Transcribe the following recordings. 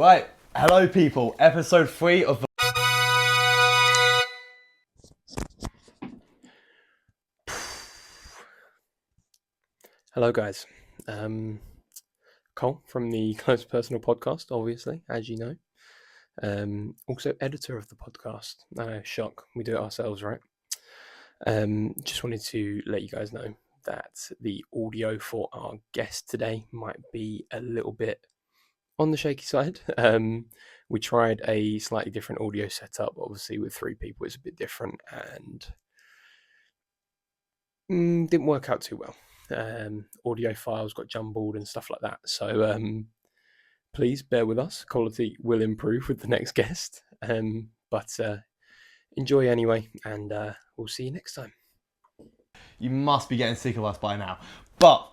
Right, hello people, episode 3 of the... Hello guys, Cole from the Close Personal podcast, obviously, as you know. Also editor of the podcast. Shock, we do it ourselves, right? Just wanted to let you guys know that the audio for our guest today might be a little bit on the shaky side. We tried a slightly different audio setup. Obviously with 3 people it's a bit different and didn't work out too well. Audio files got jumbled and stuff like that, so please bear with us. Quality will improve with the next guest, but enjoy anyway, and we'll see you next time. You must be getting sick of us by now. But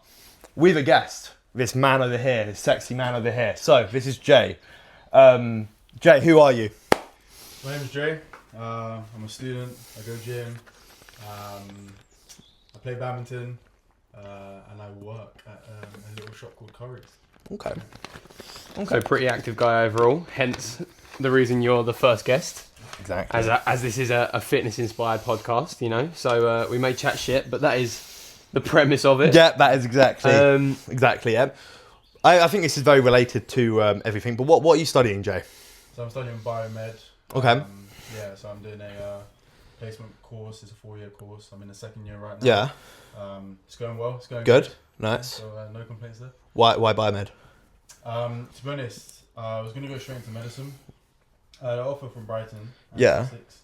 we've a guest, this man over here, this sexy man over here. So this is Jay. Jay, who are you? My name is Jay. I'm a student. I go gym. I play badminton. And I work at a little shop called Curry's. Okay. So pretty active guy overall, hence the reason you're the first guest. Exactly. As this is a fitness-inspired podcast, you know, so we may chat shit, but that is the premise of it. Yeah, that is exactly. Exactly, yeah. I think this is very related to everything, but what are you studying, Jay? So I'm studying biomed. Okay. So I'm doing a placement course. It's a 4-year course. I'm in the 2nd year right now. Yeah. It's going well. It's going Good. Nice. So no complaints there. Why biomed? To be honest, I was going to go straight into medicine. I had an offer from Brighton. Yeah. Sussex,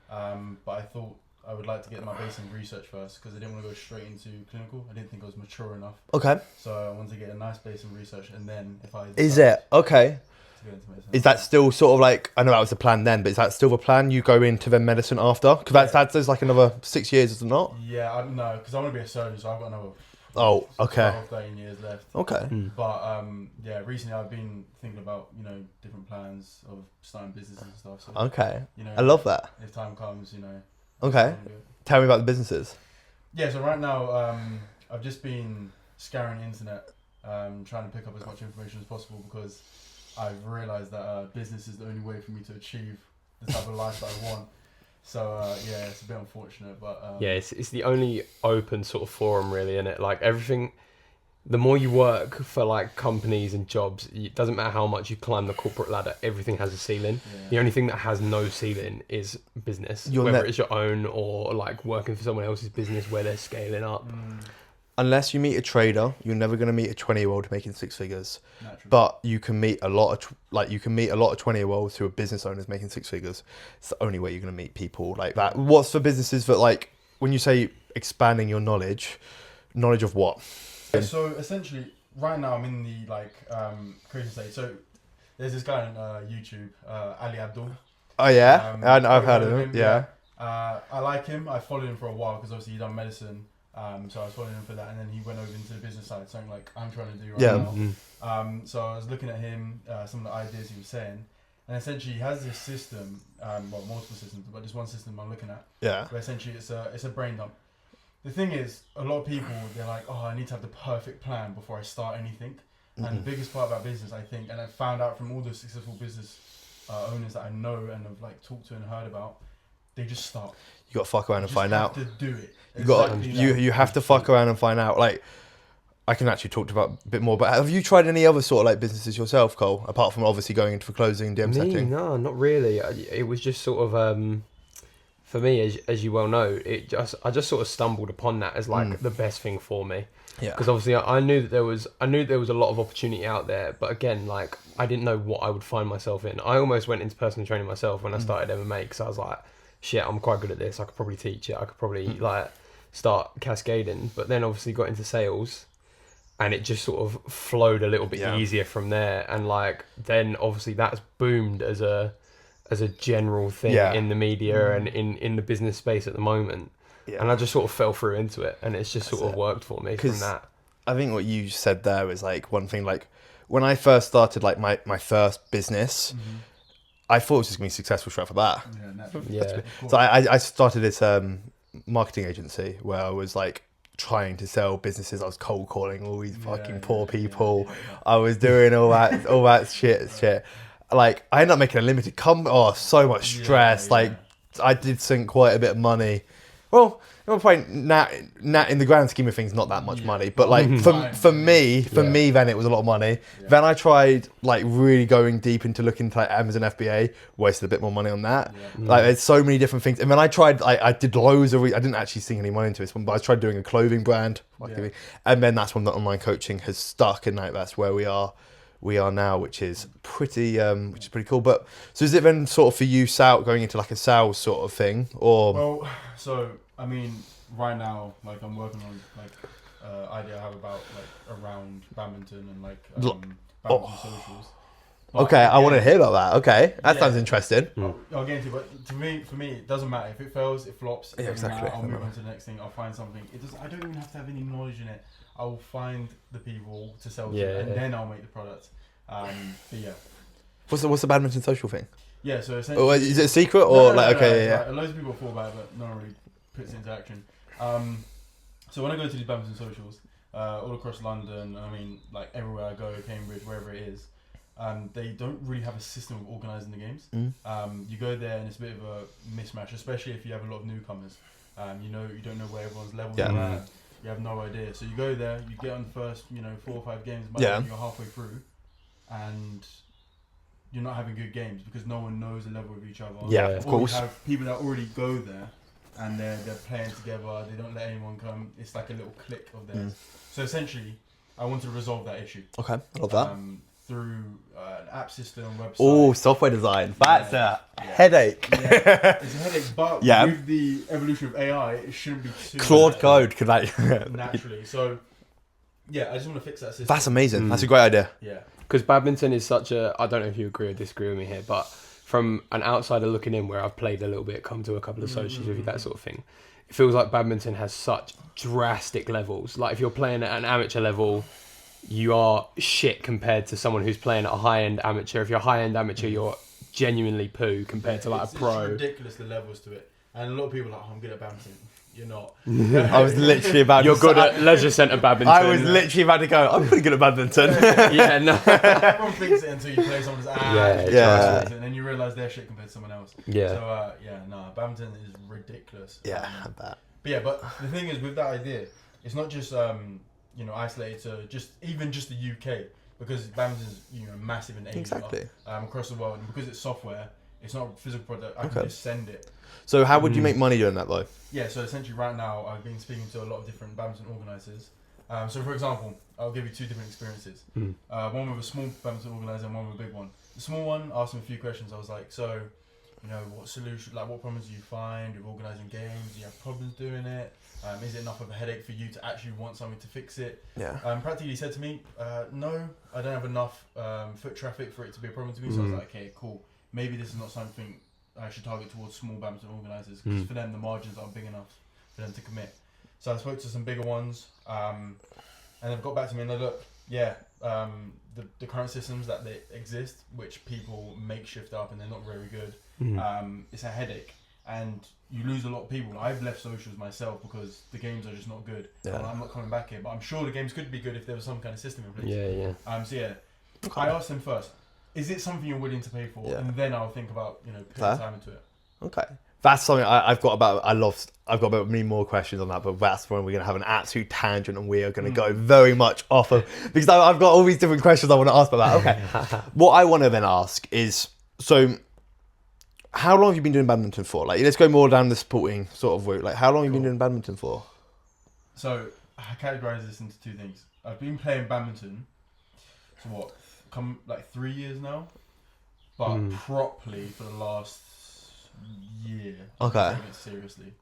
but I thought I would like to get my base in research first because I didn't want to go straight into clinical. I didn't think I was mature enough. Okay. So I wanted to get a nice base in research, and then if I Is it? Okay. to go into medicine. Is that still sort of like, I know that was the plan then, but is that still the plan? You go into then medicine after? Because there's like another 6 years, is it not? Yeah, no, because I want to be a surgeon, so I've got another Oh, okay. 12, 13 years left. Okay. But yeah, recently I've been thinking about, different plans of starting businesses and stuff. So, Okay. I love that. If time comes, Okay. I wanna do it. Tell me about the businesses. Yeah, so right now I've just been scouring the internet, trying to pick up as much information as possible because I've realised that business is the only way for me to achieve the type of life that I want. So yeah, it's a bit unfortunate, but Yeah, it's the only open sort of forum really, isn't it? Like everything, the more you work for like companies and jobs, it doesn't matter how much you climb the corporate ladder, everything has a ceiling. Yeah. The only thing that has no ceiling is business, whether it's your own or like working for someone else's business where they're scaling up. Unless you meet a trader, you're never going to meet a 20-year-old making 6 figures. naturally. But you can meet a lot of 20-year-olds who are business owners making 6 figures. It's the only way you're going to meet people like that. What's for businesses that, like, when you say expanding your knowledge of what? So essentially, right now I'm in the creation stage. So there's this guy on YouTube, Ali Abdul. Oh yeah, I've heard Probably of him. Yeah. I like him. I followed him for a while because obviously he done medicine. So I was following him for that, and then he went over into the business side, something like I'm trying to do right now. So I was looking at him, some of the ideas he was saying, and essentially he has this system, multiple systems, but just one system I'm looking at. Yeah. Where essentially it's a brain dump. The thing is, a lot of people, they're like, oh, I need to have the perfect plan before I start anything. And the biggest part about business, I think, and I found out from all the successful business owners that I know and have like talked to and heard about, they just start. You got to fuck around and find out. You have to do it. You have to fuck around and find out. Like, I can actually talk about a bit more, but have you tried any other sort of like businesses yourself, Cole? Apart from obviously going into the closing DM setting. No, not really. It was just sort of for me, as you well know, I just sort of stumbled upon that as like the best thing for me. Yeah. Because obviously I knew that there was a lot of opportunity out there, but again, like I didn't know what I would find myself in. I almost went into personal training myself when I started MMA because I was like, shit, I'm quite good at this. I could probably teach it. I could probably like start cascading. But then obviously got into sales, and it just sort of flowed a little bit easier from there. And like then obviously that's boomed as a general thing in the media and in the business space at the moment. Yeah. And I just sort of fell through into it, and it's just sort of worked for me from that. I think what you said there was like one thing, like when I first started like my first business, I thought it was just going to be successful straight off the bat. Yeah, naturally. Yeah. So I started this marketing agency where I was like trying to sell businesses. I was cold calling all these fucking poor people. I was doing all that shit. like I ended up making a limited so much stress. Like I did sink quite a bit of money. Well, at one point, now in the grand scheme of things, not that much money. But like for me, then it was a lot of money. Yeah. Then I tried like really going deep into looking into like Amazon FBA, wasted a bit more money on that. Yeah. Like there's so many different things. And then I tried, I did loads of, I didn't actually sink any money into this one, but I tried doing a clothing brand. And then that's when the online coaching has stuck, and like that's where we are now, which is pretty cool. But so is it then sort of for you, going into like a sales sort of thing, or? Well, so I mean, right now, like I'm working on like idea I have about like around badminton and like badminton socials. But Okay, I want to hear about that. Okay, that sounds interesting. I'll get into it, but for me, it doesn't matter. If it fails, it flops. It doesn't matter. I'll move on to the next thing. I'll find something. I don't even have to have any knowledge in it. I will find the people to sell to, and then I'll make the product. But yeah. What's the badminton social thing? Yeah, so essentially... is it a secret or no, yeah? Loads of people fall about it, but no one really puts it into action. So when I go to these badminton socials, all across London, I mean, like everywhere I go, Cambridge, wherever it is, they don't really have a system of organising the games. You go there and it's a bit of a mismatch, especially if you have a lot of newcomers. You don't know where everyone's levels are at. You have no idea. So you go there, you get on the first, 4 or 5 games, you're halfway through, and you're not having good games because no one knows the level of each other. Yeah, of course. You have people that already go there and they're playing together. They don't let anyone come. It's like a little clique of theirs. So essentially, I want to resolve that issue. Okay, I love that. Through an app system, website. Oh, software design. That's a headache. Yeah, it's a headache, but with the evolution of AI, it shouldn't be too Claude Code could naturally. So yeah, I just want to fix that system. That's amazing. That's a great idea. Yeah. Because badminton is such a... I don't know if you agree or disagree with me here, but from an outsider looking in, where I've played a little bit, come to a couple of socials with you, that sort of thing, it feels like badminton has such drastic levels. Like if you're playing at an amateur level, you are shit compared to someone who's playing at a high-end amateur. If you're a high-end amateur, you're genuinely poo compared to like a pro. It's ridiculous, the levels to it. And a lot of people are like, I'm good at badminton. You're not. I was literally about You're good at leisure centre badminton. I was literally about to go, I'm pretty good at badminton. Yeah, no. Everyone thinks it until you play someone's and then you realise they're shit compared to someone else. Yeah. So, badminton is ridiculous. Yeah, I bet. But the thing is, with that idea, it's not just, isolated to just the UK, because badminton's, massive in Asia, across the world, and because it's software, it's not a physical product, I can just send it. So how would you make money doing that though? Yeah, so essentially right now I've been speaking to a lot of different badminton organisers. So for example, I'll give you 2 different experiences. One with a small badminton organiser and one with a big one. The small one, asked him a few questions. I was like, so, what solution, like what problems do you find with organising games? Do you have problems doing it? Is it enough of a headache for you to actually want something to fix it? Yeah. Practically he said to me, no, I don't have enough foot traffic for it to be a problem to me. So I was like, okay, cool. Maybe this is not something I should target towards small badminton organisers, because for them the margins aren't big enough for them to commit. So I spoke to some bigger ones, and they've got back to me and they're look, the current systems that they exist, which people makeshift up and they're not very good, it's a headache, and you lose a lot of people. I've left socials myself because the games are just not good. And I'm not coming back here, but I'm sure the games could be good if there was some kind of system in place. I asked them first, is it something you're willing to pay for? Yeah. And then I'll think about, putting time into it. Okay. That's something I've got about many more questions on that, but that's when we're going to have an absolute tangent and we are going to go very much off of, because I've got all these different questions I want to ask about that. Okay. What I want to then ask is, so how long have you been doing badminton for? Like, let's go more down the sporting sort of route. Like, how long have you been doing badminton for? So I categorize this into 2 things. I've been playing badminton, so come like 3 years now, but properly for the last year. Okay. Taking it seriously,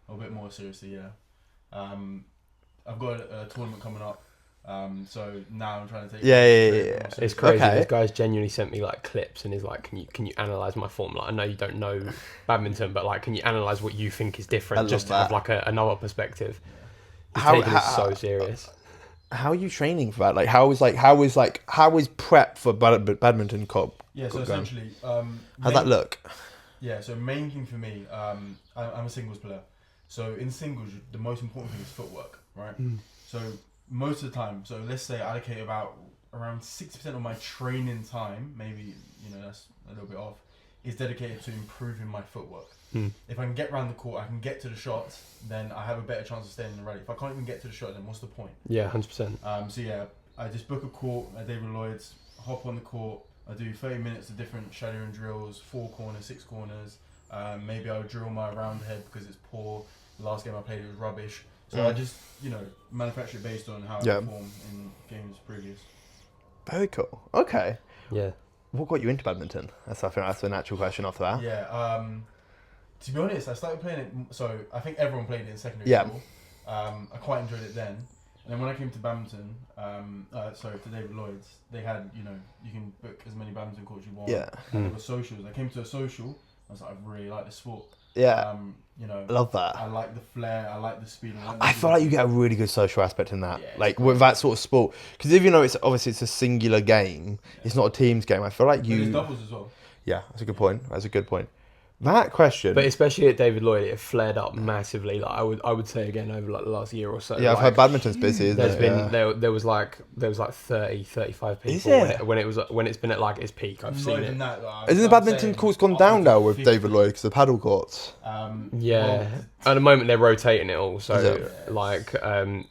a bit more seriously, yeah. I've got a tournament coming up, so now I'm trying to take. Yeah. It's crazy. Okay. This guy's genuinely sent me like clips and he's like, "Can you analyze my form? Like, I know you don't know badminton, but like, can you analyze what you think is different, just to have like another perspective?" He's taking it so serious. How are you training for that? Like, how is prep for badminton comp? Yeah, so essentially, how's that look? Yeah, so main thing for me, I'm a singles player. So in singles, the most important thing is footwork, right? So most of the time, so let's say I allocate around 60% of my training time, maybe, that's a little bit off, is dedicated to improving my footwork. If I can get around the court, I can get to the shots, then I have a better chance of staying in the rally. If I can't even get to the shot, then what's the point? Yeah, 100%. So yeah, I just book a court at David Lloyd's, hop on the court, I do 30 minutes of different shadowing drills, 4 corners, 6 corners. Maybe I'll drill my round head because it's poor. The last game I played, it was rubbish. So I just, manufacture it based on how I perform in games previous. Very cool. Okay. Yeah. What got you into badminton? I think that's a natural question after that. Yeah. To be honest, I started playing it. So I think everyone played it in secondary school. I quite enjoyed it then. And then when I came to badminton, to David Lloyd's, they had, you can book as many badminton courts you want. Yeah. And there were socials. I came to a social. I was like, I really like the sport. Yeah. I love that. I like the flair. I like the speed. I feel like you get a really good social aspect in that. Yeah, like with that sort of sport. Because if it's a singular game, it's not a team's game. I feel like But there's doubles as well. Yeah, that's a good point. That question. But especially at David Lloyd, it flared up massively. Like I would say again over like the last year or so. Yeah, I've heard badminton's busy. Isn't it? There was like 30, 35 people Is it? when it's been at like its peak. I've seen it. Isn't the badminton court's gone down now with David Lloyd because the paddle courts? Yeah, at the moment they're rotating it all, so Is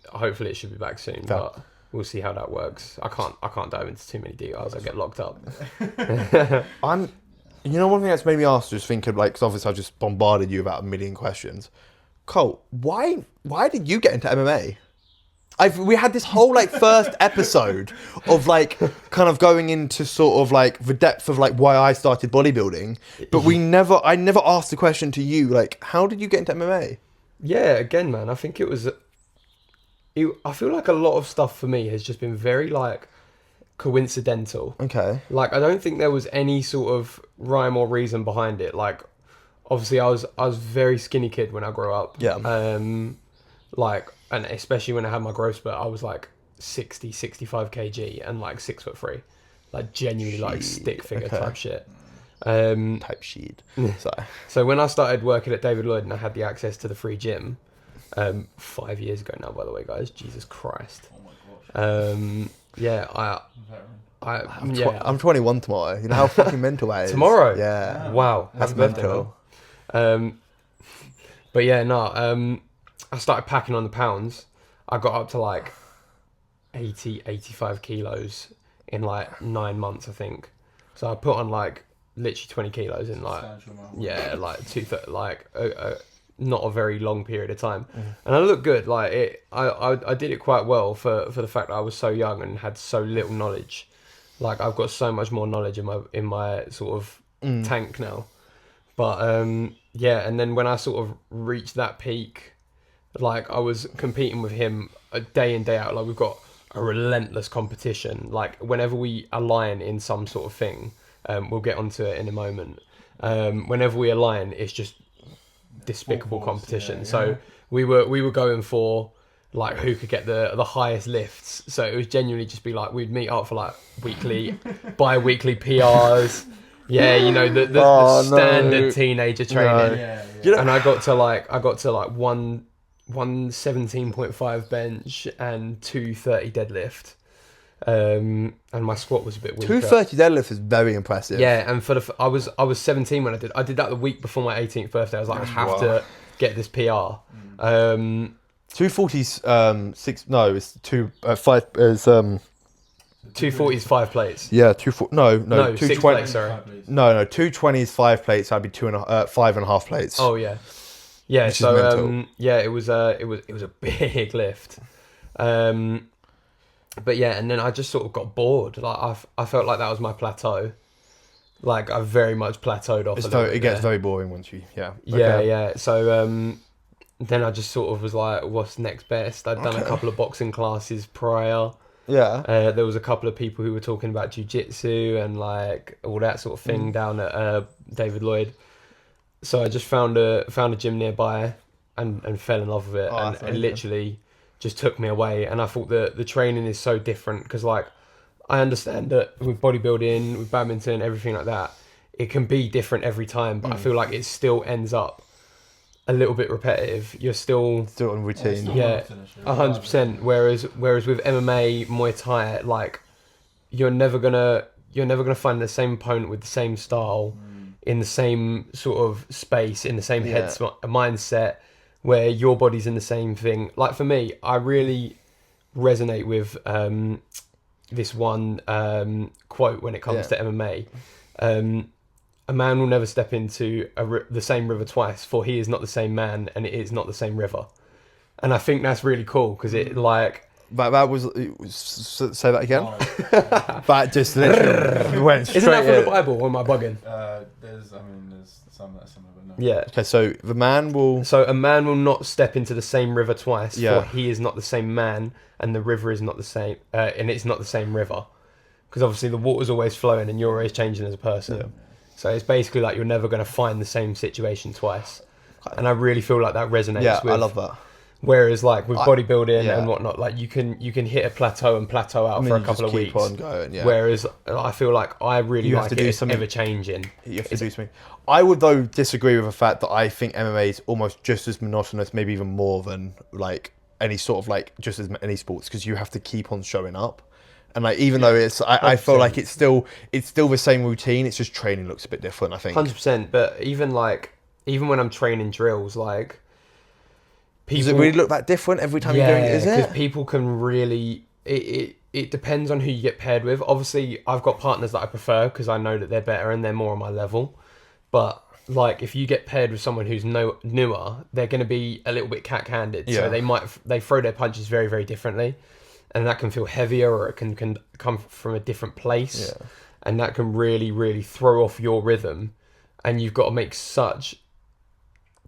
hopefully it should be back soon. But we'll see how that works. I can't dive into too many details. I get locked up. One thing that's made me ask, just thinking, because obviously I've just bombarded you about a million questions. Cole, why did you get into MMA? We had this whole first episode of kind of going into sort of the depth of why I started bodybuilding, but I never asked the question to you, how did you get into MMA? Yeah, again, man, I think I feel like a lot of stuff for me has just been very coincidental. Okay. I don't think there was any sort of rhyme or reason behind it. Obviously I was very skinny kid when I grew up. Yeah. And especially when I had my growth spurt, I was 60, 65 kg and 6'3". Genuinely stick figure type shit. Type shit. So when I started working at David Lloyd and I had the access to the free gym, 5 years ago now, by the way, guys, Jesus Christ. Oh my gosh. I'm 21 tomorrow. You know how fucking mental that is. Tomorrow? Yeah. Wow. That's Happy birthday, mental. man. But yeah, no. I started packing on the pounds. I got up to 80, 85 kilos in 9 months, I think. So I put on literally 20 kilos in not a very long period of time, and I looked good. I did it quite well for the fact that I was so young and had so little knowledge. I've got so much more knowledge in my sort of tank now. But and then when I sort of reached that peak, I was competing with him day in, day out. We've got a relentless competition. Whenever we align in some sort of thing, we'll get onto it in a moment. Whenever we align, it's just despicable competition. So we were going for who could get the highest lifts. So it was genuinely just be we'd meet up for weekly, bi-weekly PRs. Yeah, the standard teenager training. And I got to 117.5 bench and 230 deadlift. And my squat was a bit weaker. 230 deadlift is very impressive. Yeah, and I was 17 when I did that the week before my 18th birthday. I was I have to get this PR. 240's it's 5 is 240 is 5 plates. Yeah, 240. No, 6 plates. Sorry. No, 220 is 5 plates. That'd be 5.5 plates. Oh yeah, yeah. Which so is mental. it was a big lift. But yeah, and then I just sort of got bored. I felt like that was my plateau. I very much plateaued off. It gets very boring once you Yeah. So then I just sort of was what's next best? I'd done a couple of boxing classes prior. Yeah. There was a couple of people who were talking about jiu-jitsu and all that sort of thing down at David Lloyd. So I just found a gym nearby and fell in love with it, and it literally just took me away. And I thought the training is so different because I understand that with bodybuilding, with badminton, everything like that, it can be different every time, but I feel like it still ends up a little bit repetitive. You're still on routine. Yeah, 100%. Whereas with MMA, Muay Thai, you're never gonna find the same opponent with the same style, in the same sort of space, in the same mindset, where your body's in the same thing. Like for me, I really resonate with this one quote when it comes to MMA. A man will never step into the same river twice, for he is not the same man, and it is not the same river. And I think that's really cool because it like. That was say that again. That just literally went straight. Isn't that from the Bible? Or am I bugging? There's some that are similar, but no. Yeah. Okay, so the man will. So a man will not step into the same river twice, Yeah. for he is not the same man, and the river is not the same, and it's not the same river, because obviously the water's always flowing, and you're always changing as a person. Yeah. So it's basically like you're never going to find the same situation twice, and I really feel like that resonates. Yeah, with, I love that. Whereas like with bodybuilding yeah. and whatnot, like you can hit a plateau and plateau out I mean, for a you couple just of keep weeks. on going, yeah. Whereas I feel like I really You have like to do it something- ever changing. You have to do something. I would though disagree with the fact that I think MMA is almost just as monotonous, maybe even more than like any sort of like just as any sports, because you have to keep on showing up. And like even though it's, I feel like it's still the same routine. It's just training looks a bit different. I think 100%. But even when I'm training drills, like people, does it really look that different every time you're doing it? Is because it? people can really. It depends on who you get paired with. Obviously, I've got partners that I prefer because I know that they're better and they're more on my level. But like, if you get paired with someone who's newer, they're going to be a little bit cack-handed. Yeah. So they throw their punches very, very differently, and that can feel heavier, or it can come from a different place, and that can really, really throw off your rhythm. And you've got to make such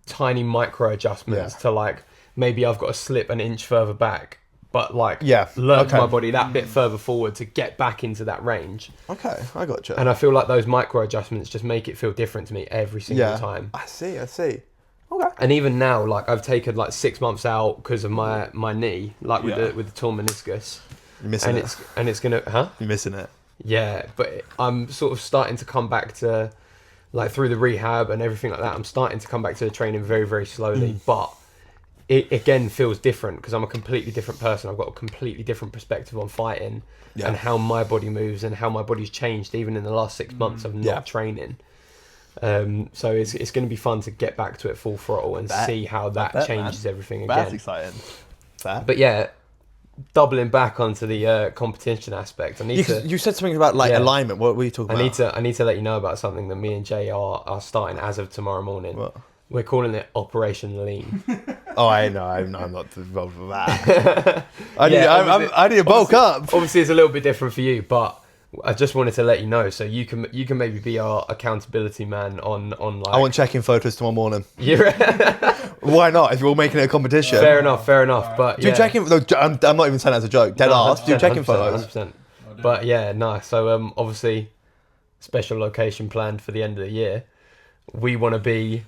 tiny micro adjustments to like, maybe I've got to slip an inch further back, but like lurch my body that bit further forward to get back into that range. Okay, I got you. And I feel like those micro adjustments just make it feel different to me every single time. I see. Okay. And even now, like I've taken like 6 months out because of my knee, like with the torn meniscus. You're missing and it. It's gonna You're missing it. Yeah, but I'm sort of starting to come back to, like through the rehab and everything like that, I'm starting to come back to the training very, very slowly. But it again feels different because I'm a completely different person. I've got a completely different perspective on fighting and how my body moves and how my body's changed even in the last 6 months of not training. So it's going to be fun to get back to it full throttle and see how that changes everything again. That's exciting. Fair. But yeah, doubling back onto the competition aspect, You said something about like alignment. What were you talking about? I need to let you know about something that me and Jay are starting as of tomorrow morning. What? We're calling it Operation Lean. Oh, I know. I'm not involved with that. I need to bulk up. Obviously, it's a little bit different for you, but I just wanted to let you know so you can maybe be our accountability man on like. I want check-in photos tomorrow morning. Yeah. Why not? If you're all making it a competition. Fair enough. But do check-in. No, I'm not even saying that as a joke. Dead ass. Do check-in photos. 100%. But yeah, nice. So obviously, special location planned for the end of the year. We want to be.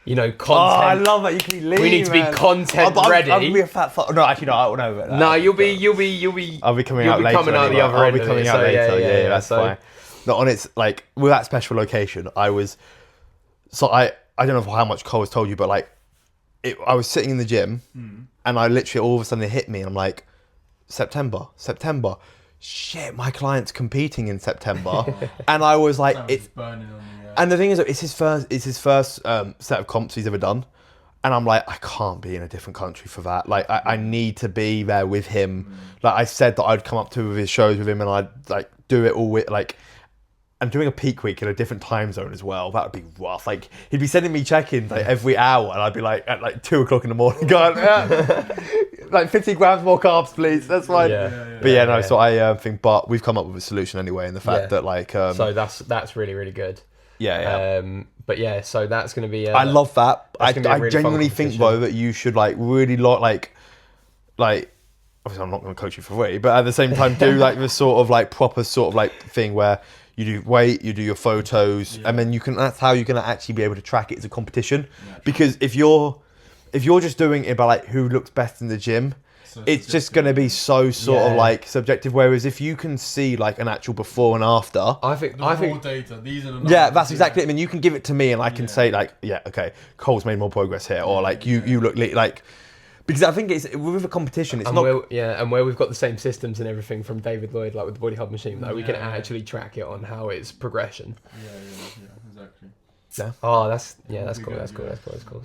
Content. Oh, I love that you can be lean. We need to be content ready. I'll be a fat fuck. No, actually, no. I don't know about that. No, you'll be. I'll be coming out later. Coming out the other end. I'll be coming out later. Yeah, that's fine. No, on its like with that special location, I was. So I don't know how much Cole has told you, but like, I was sitting in the gym, and I literally all of a sudden it hit me, and I'm like, September. Shit, my client's competing in September, and I was like, it's burning on me. And the thing is, it's his first set of comps he's ever done, and I'm like, I can't be in a different country for that. Like, I need to be there with him. Like I said that I'd come up to his shows with him, and I'd like do it all with like. And doing a peak week in a different time zone as well, that would be rough. Like he'd be sending me check-ins like every hour, and I'd be like at like 2:00 in the morning, going, like 50 grams more carbs, please. That's fine. So I think, but we've come up with a solution anyway, in the fact that like. So that's really, really good. Yeah. But yeah, so that's going to be. I love that. I really genuinely think though that you should like really like. Obviously, I'm not going to coach you for free, but at the same time, do like this sort of like proper sort of like thing where you do weight, you do your photos, and then that's how you're going to actually be able to track it as a competition. Yeah. Because if you're just doing it by like who looks best in the gym, it's just going to be so sort of like subjective. Whereas if you can see like an actual before and after, I think data. These are the numbers. Yeah, that's exactly it. I mean, you can give it to me, and I can say like, yeah, okay, Cole's made more progress here, or like you look like. Because I think it's with a competition, it's and not. where we've got the same systems and everything from David Lloyd, like with the Body Hub machine, like we can Yeah. actually track it on how it's progression. Yeah, exactly. Oh, that's It'll be cool. good, That's cool. yeah. That's cool.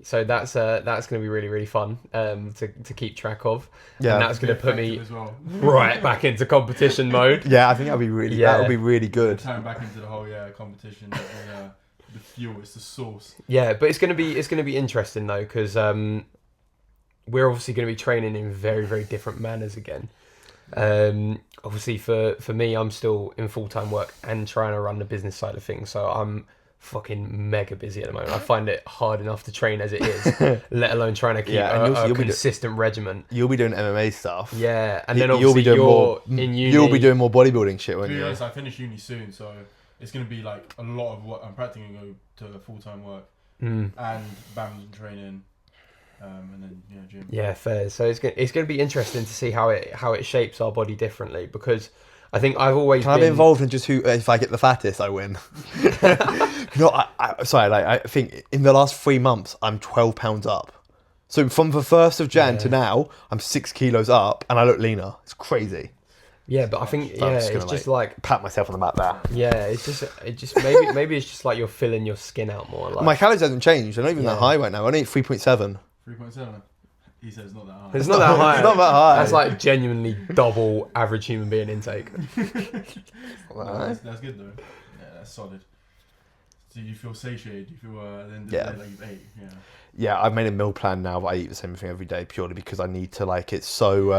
So that's going to be really, really fun to keep track of. Yeah. And that's going to put me as well. right back into competition mode. Yeah, I think that'll be really. Yeah. That'll be really good. Turn back into the whole competition. The fuel, it's the sauce. Yeah, but it's going to be interesting though, because we're obviously going to be training in very, very different manners again. Obviously for me, I'm still in full-time work and trying to run the business side of things, so I'm fucking mega busy at the moment. I find it hard enough to train as it is, let alone trying to keep and a you'll be consistent regimen. You'll be doing MMA stuff. Yeah, and then You'll obviously be doing you're more. in uni. You'll be doing more bodybuilding shit, To won't be you? honest, I finish uni soon, so it's going to be like a lot of what I'm practically going to go to full-time work and badminton training, and then gym. Yeah, fair. So it's going to be interesting to see how it shapes our body differently, because I think I've always Can I be involved in just who? If I get the fattest, I win. I think in the last 3 months, I'm 12 pounds up. So from the 1st of Jan to now, I'm 6 kilos up, and I look leaner. It's crazy. Yeah, but I think So I'm just it's gonna, just like pat myself on the back there. yeah, it just maybe it's just like you're filling your skin out more. Like My calories hasn't changed. They're not even that Yeah. high right now. I only eat 3.7. 3.7. He says it's not that high. it's not that high. It's not that high. That's like genuinely double average human being intake. No, that's good though. Yeah, that's solid. So you feel satiated? You feel at the end of the Yeah. day like you've ate? Yeah. Yeah, I've made a meal plan now that I eat the same thing every day purely because I need to, like, it's so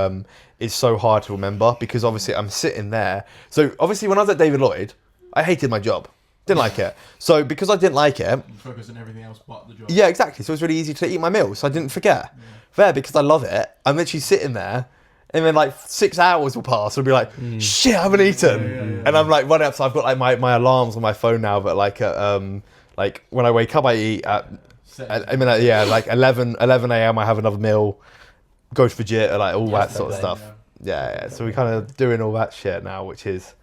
hard to remember because obviously I'm sitting there. So obviously when I was at David Lloyd, I hated my job. Didn't like it. So because I didn't like it, You focus on everything else but the job. yeah, exactly. So it was really easy to eat my meals. So I didn't forget. There, because I love it, I'm literally sitting there and then like 6 hours will pass and I'll be like, shit, I haven't eaten. Yeah. And I'm like running up. So I've got like my alarms on my phone now, but like when I wake up, I eat at, like 11 a.m. I have another meal, go to the gym, like all that sort of stuff. Yeah. So we're kind of doing all that shit now, which is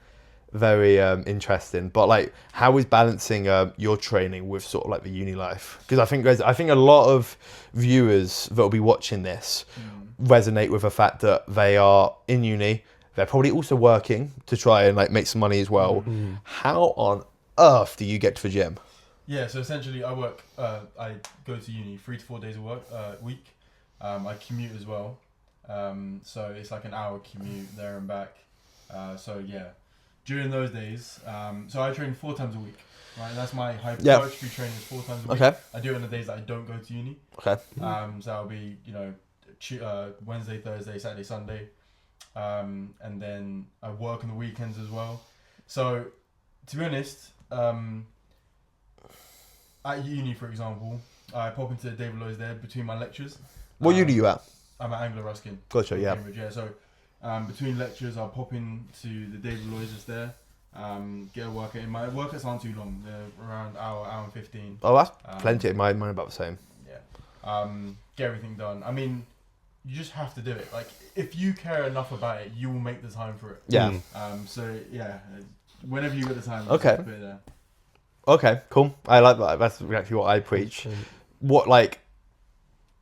very interesting. But like, how is balancing your training with sort of like the uni life? Because I think a lot of viewers that will be watching this resonate with the fact that they are in uni. They're probably also working to try and like make some money as well. How on earth do you get to the gym? Yeah, so essentially I work, I go to uni 3 to 4 days a week. I commute as well. So it's like an hour commute there and back. So yeah, during those days, so I train 4 times a week, right? And that's my hypertrophy training is 4 times a week. Okay. I do it on the days that I don't go to uni. Okay. So I'll be, Wednesday, Thursday, Saturday, Sunday. And then I work on the weekends as well. So to be honest, at uni, for example, I pop into David Lloyd's there between my lectures. What uni are you at? I'm at Anglo Ruskin. Gotcha, yeah. Cambridge, yeah. So between lectures, I'll pop into the David Lloyd's just there, get a workout in. My workouts aren't too long. They're around hour and 15. Oh, that's plenty. Mine about the same. Yeah. Get everything done. I mean, you just have to do it. Like, if you care enough about it, you will make the time for it. Yeah. So yeah, whenever you get the time, Okay. just put it there. Okay, cool. I like that. That's exactly what I preach. What, like,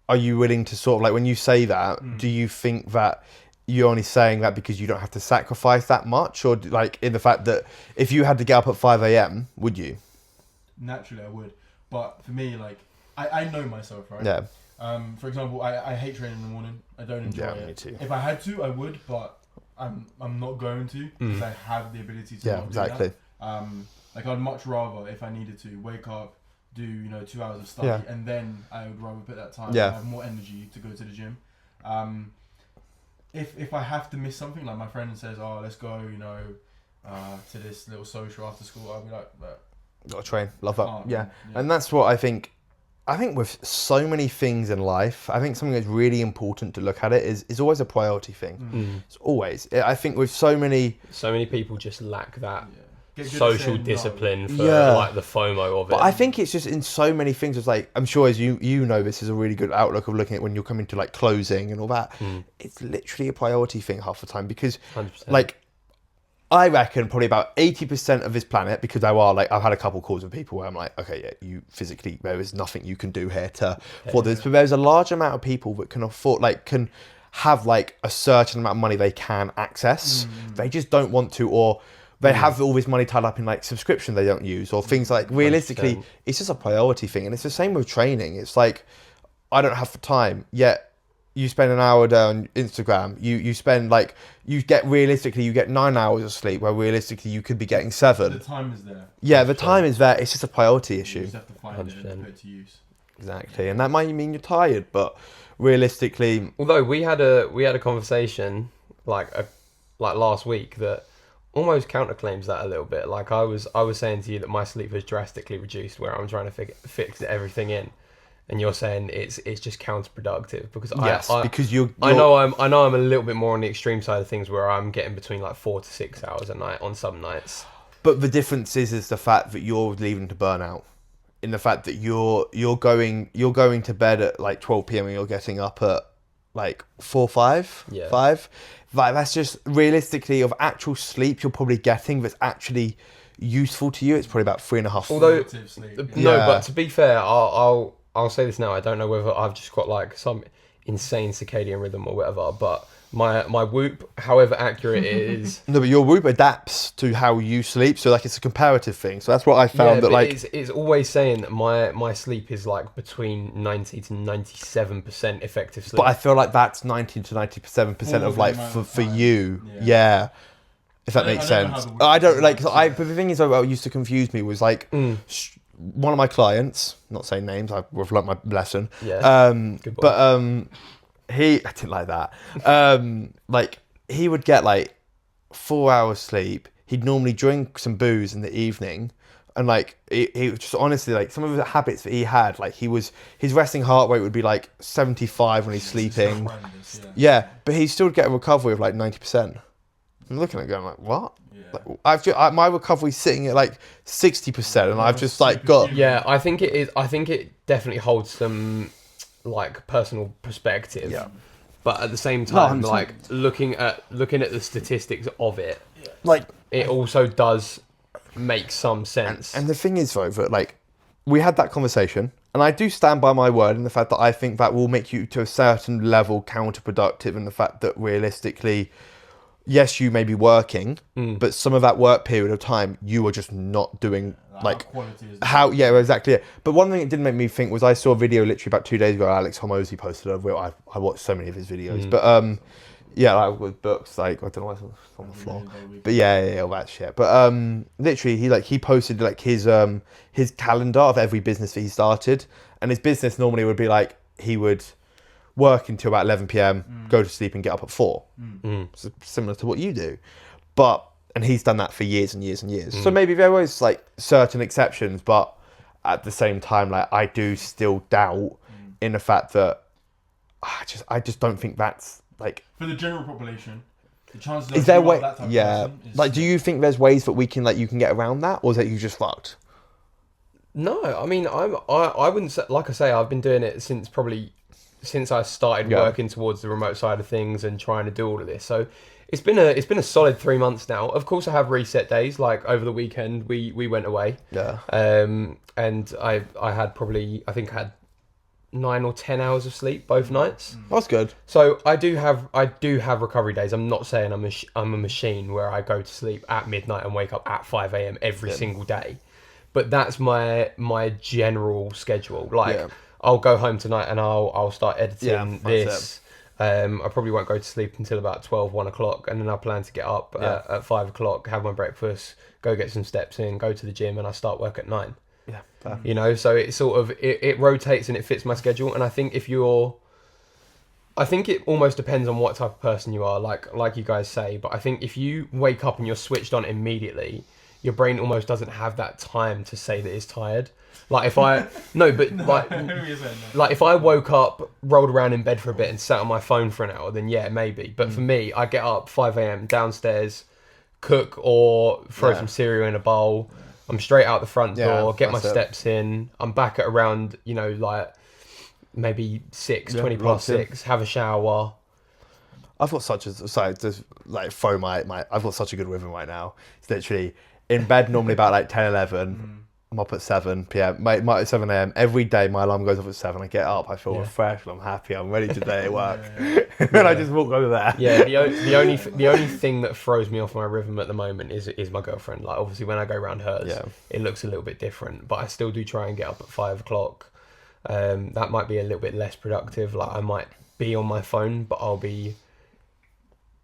are you willing to sort of, like, when you say that, do you think that you're only saying that because you don't have to sacrifice that much? Or, like, in the fact that if you had to get up at 5 a.m., would you? Naturally, I would. But for me, like, I know myself, right? Yeah. For example, I hate training in the morning. I don't enjoy it. Me too. If I had to, I would, but I'm not going to because I have the ability to. Yeah, not do exactly. that. Like, I'd much rather, if I needed to, wake up, do 2 hours of study, and then I would rather put that time. Yeah. I have more energy to go to the gym. If I have to miss something, like my friend says, "Oh, let's go," to this little social after school, I'll be like, Got to train. Love that. Oh, yeah. yeah. And that's what I think with so many things in life, I think something that's really important to look at it is always a priority thing. It's always. I think with so many people just lack that Get good at social saying no. discipline for Yeah. like the FOMO of it. But I think it's just in so many things. It's like, I'm sure as you know, this is a really good outlook of looking at when you're coming to like closing and all that. It's literally a priority thing half the time because 100%. like I reckon probably about 80% of this planet, because there are like, I've had a couple calls with people where I'm like, okay, yeah, you physically, there is nothing you can do here to afford this, but there's a large amount of people that can afford, like, can have like a certain amount of money they can access. They just don't want to, or they have all this money tied up in like subscription they don't use, or things like, realistically, 100%. it's just a priority thing. And it's the same with training. It's like, I don't have the time, yet you spend an hour a day on Instagram, you spend like, you get 9 hours of sleep, where realistically you could be getting 7. The time is there. Yeah, the time is there. It's just a priority You issue. just have to find it and 100%. put it to use. Exactly, and that might mean you're tired, but realistically, Although we had a conversation like last week that almost counterclaims that a little bit. Like I was saying to you that my sleep has drastically reduced, where I'm trying to fix everything in, and you're saying it's just counterproductive because because you're I know I'm a little bit more on the extreme side of things, where I'm getting between like 4 to 6 hours a night on some nights. But the difference is the fact that you're leaving to burn out. In the fact that you're going to bed at like 12 p.m. and you're getting up at like 5. Like that's just realistically of actual sleep you're probably getting that's actually useful to you. It's probably about 3.5. Although Sleep, no, Yeah. but to be fair, I'll say this now. I don't know whether I've just got like some insane circadian rhythm or whatever, but my Whoop, however accurate it is, No, but your Whoop adapts to how you sleep, so like it's a comparative thing. So that's what I found that but like it's always saying that my sleep is like between 90 to 97% effective sleep. but I feel like that's 90 to 97% More of than like the amount for, of for time. you. Yeah. Yeah. If that I makes don't know sense. how the I don't Whoop like works, but the thing is what used to confuse me was like one of my clients, not saying names, I've learnt my lesson. Yeah. Good boy. But I didn't like that. Like he would get like 4 hours sleep. He'd normally drink some booze in the evening, and like he just honestly like some of the habits that he had, like his resting heart rate would be like 75 when he's sleeping. Horrendous, yeah. Yeah, but he still get a recovery of like 90%. I'm looking at it going like, what? Yeah. Like, my recovery's sitting at like 60%, and I've just like got Yeah, I think it is. I think it definitely holds some like personal perspective. Yeah. But at the same time, 100%. like looking at the statistics of it, like. it also does make some sense. And the thing is, though, that like we had that conversation, and I do stand by my word in the fact that I think that will make you to a certain level counterproductive, in the fact that realistically, yes, you may be working, but some of that work period of time you are just not doing like quality is how. Yeah, exactly. It. But one thing it did make me think was I saw a video literally about 2 days ago. Alex Hormozy posted a. I watched so many of his videos, but yeah, like with books, like I don't know what's on the floor. But yeah, all that shit. But literally, he posted like his calendar of every business that he started, and his business normally would be like he would work until about 11 p.m, go to sleep, and get up at 4. So similar to what you do, and he's done that for years and years and years. So maybe there was like certain exceptions, but at the same time, like I do still doubt in the fact that I just don't think that's like. For the general population, the chances Is there a you way? are that type of Yeah. person is Like, do you think there's ways that we can like you can get around that, or is that you just fucked? No, I mean, I wouldn't say, like I say, I've been doing it since I started working towards the remote side of things and trying to do all of this. So it's been a solid 3 months now. Of course, I have reset days. Like over the weekend, we went away. Yeah. And I had 9 or 10 hours of sleep both nights. That's good. So I do have recovery days. I'm not saying I'm a machine where I go to sleep at midnight and wake up at 5 a.m. every single day. But that's my general schedule. Like I'll go home tonight and I'll start editing this. I probably won't go to sleep until about 12, 1 o'clock, and then I plan to get up at 5 o'clock, have my breakfast, go get some steps in, go to the gym, and I start work at 9. Yeah. Fair. You know, so it sort of it rotates and it fits my schedule. And I think it almost depends on what type of person you are, like you guys say. But I think if you wake up and you're switched on immediately, your brain almost doesn't have that time to say that it's tired. Like if I like if I woke up, rolled around in bed for a bit and sat on my phone for an hour, then yeah, maybe. But for me, I get up 5 a.m, downstairs, cook or throw some cereal in a bowl. I'm straight out the front door, get my steps in. I'm back at around, like maybe 20 past 6, have a shower. I've got such a just like throw I've got such a good rhythm right now. It's literally in bed normally about like 10, 11. I'm up at 7 p.m. At 7 a.m. every day. My alarm goes off at 7. I get up. I feel refreshed. I'm happy. I'm ready today at work. And I just walk over there. Yeah. The only thing that throws me off my rhythm at the moment is my girlfriend. Like obviously when I go around hers, it looks a little bit different. But I still do try and get up at 5 o'clock. That might be a little bit less productive. Like I might be on my phone, but I'll be.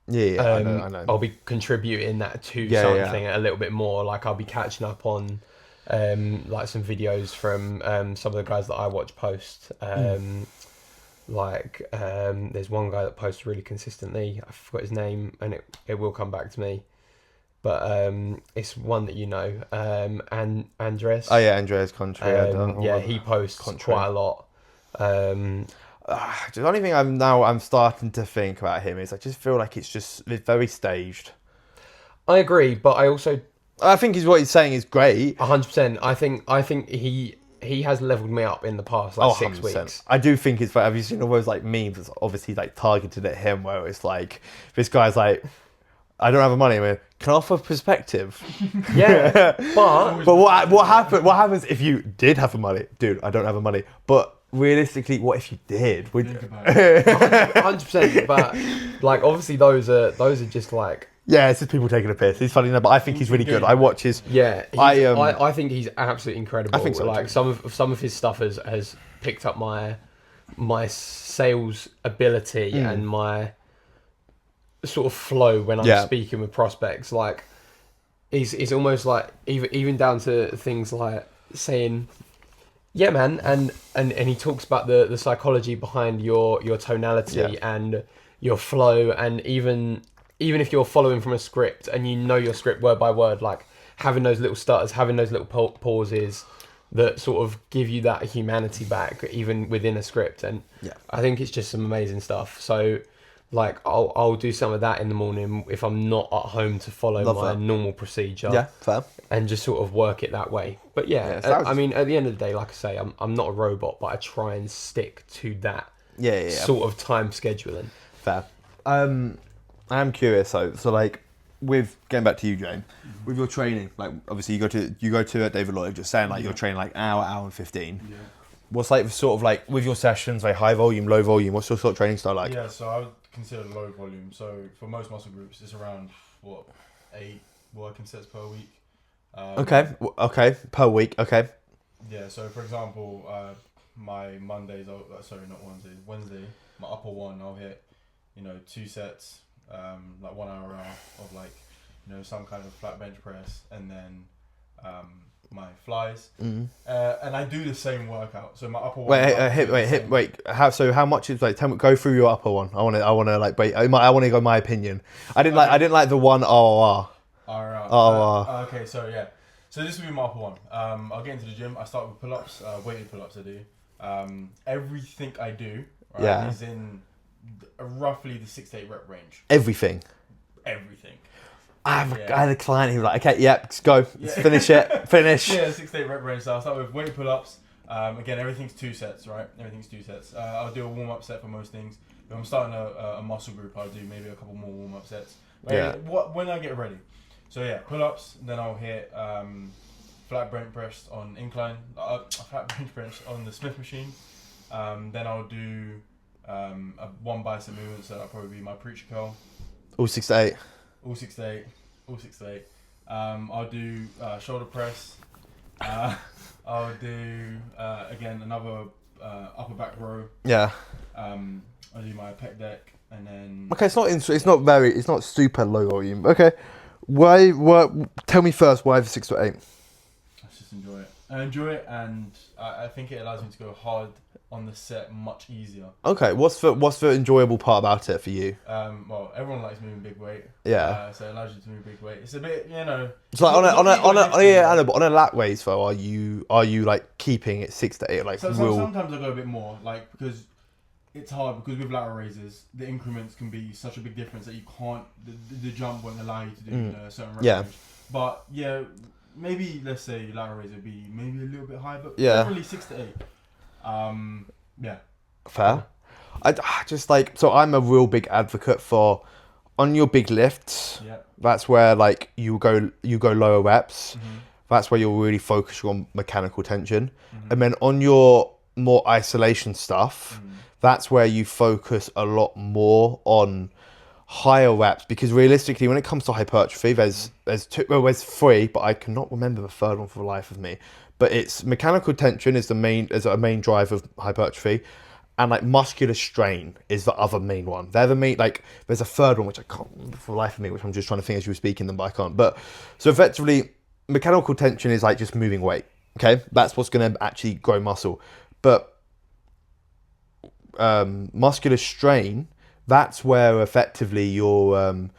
Yeah, I know. I'll be contributing that to something a little bit more. Like I'll be catching up on. Like some videos from some of the guys that I watch post. There's one guy that posts really consistently. I forgot his name, and it will come back to me. But it's one that you know, and Andres. Oh yeah, Andres Contrary. He posts quite a lot. The only thing I'm starting to think about him is I just feel like it's very staged. I agree, but I think what he's saying is great. 100%. I think he has leveled me up in the past 6 weeks. I do think it's. Have you seen all those like memes that's obviously like targeted at him, where it's like this guy's like, I don't have the money. I mean, can I offer perspective? Yeah, but what happens if you did have the money, dude? I don't have the money, but realistically, what if you did? Think about it. 100%. But like, obviously, those are just like. Yeah, it's just people taking a piss. He's funny, but I think he's really good. I watch his. Yeah, I think he's absolutely incredible. I think so. Like some of his stuff has picked up my sales ability and my sort of flow when I'm speaking with prospects. Like, he's almost like even down to things like saying, "Yeah, man," and he talks about the psychology behind your tonality and your flow, and even if you're following from a script and you know your script word by word, like having those little stutters, having those little pauses that sort of give you that humanity back, even within a script. And I think it's just some amazing stuff. So, like, I'll do some of that in the morning if I'm not at home to follow my normal procedure. Yeah, fair. And just sort of work it that way. But I mean, at the end of the day, like I say, I'm not a robot, but I try and stick to that sort of time scheduling. Fair. I am curious though. So like, with going back to you, Jane, with your training, like obviously you go to David Lloyd, just saying like you're training like hour and 15. Yeah. What's like sort of like with your sessions, like high volume, low volume? What's your sort of training style like? Yeah, so I would consider low volume. So for most muscle groups, it's around 8 working sets per week. Okay, per week. Okay. Yeah. So for example, my Mondays, Wednesday, my upper one, I'll hit 2 sets. Like 1 hour of like some kind of flat bench press, and then my flies, and I do the same workout. So my upper one. Wait. How much is like? Go through your upper one. I want to like wait. I want to go my opinion. I didn't like the one ROR. Okay, so yeah. So this will be my upper one. I'll get into the gym. I start with pull-ups, weighted pull-ups. I do. Everything I do is in roughly the 6 to 8 rep range. Everything. I had a client who was like, okay, let's go. Let's finish it. Finish. Yeah, 6 to 8 rep range. So I'll start with weight pull-ups. Again, everything's 2 sets, right? Everything's 2 sets. I'll do a warm-up set for most things. If I'm starting a muscle group, I'll do maybe a couple more warm-up sets. When I get ready. So yeah, pull-ups. Then I'll hit flat bench press on incline. Flat bench press on the Smith machine. Then I'll do one bicep movement, so that'll probably be my preacher curl. All 6 to 8. All 6 to 8. I'll do shoulder press. I'll do again another upper back row. Yeah. I'll do my pec deck, and then. Okay, it's not super low volume. Okay, why? Tell me first why the 6 to 8. Let's just enjoy it. I enjoy it, and I think it allows me to go hard on the set much easier. Okay, what's the enjoyable part about it for you? Well, everyone likes moving big weight. Yeah. So it allows you to move big weight. It's a bit, It's like on a lat raise though. Are you like keeping it 6 to 8? Like sometimes I go a bit more, like because it's hard because with lateral raises the increments can be such a big difference that you can't the jump won't allow you to do a certain rep range. But yeah, maybe let's say lateral raise would be maybe a little bit higher, but probably 6 to 8. Yeah. Fair. I just like, so I'm a real big advocate for on your big lifts. Yeah. That's where like you go lower reps. That's where you're really focused on mechanical tension. And then on your more isolation stuff, that's where you focus a lot more on higher reps, because realistically when it comes to hypertrophy there's three, but I cannot remember the third one for the life of me. But it's mechanical tension is a main drive of hypertrophy, and like muscular strain is the other main one. They're the main, like there's a third one which I can't remember for the life of me, which I'm just trying to think as you were speaking them, but I can't. But so effectively mechanical tension is like just moving weight. Okay, that's what's going to actually grow muscle. But muscular strain, that's where effectively you're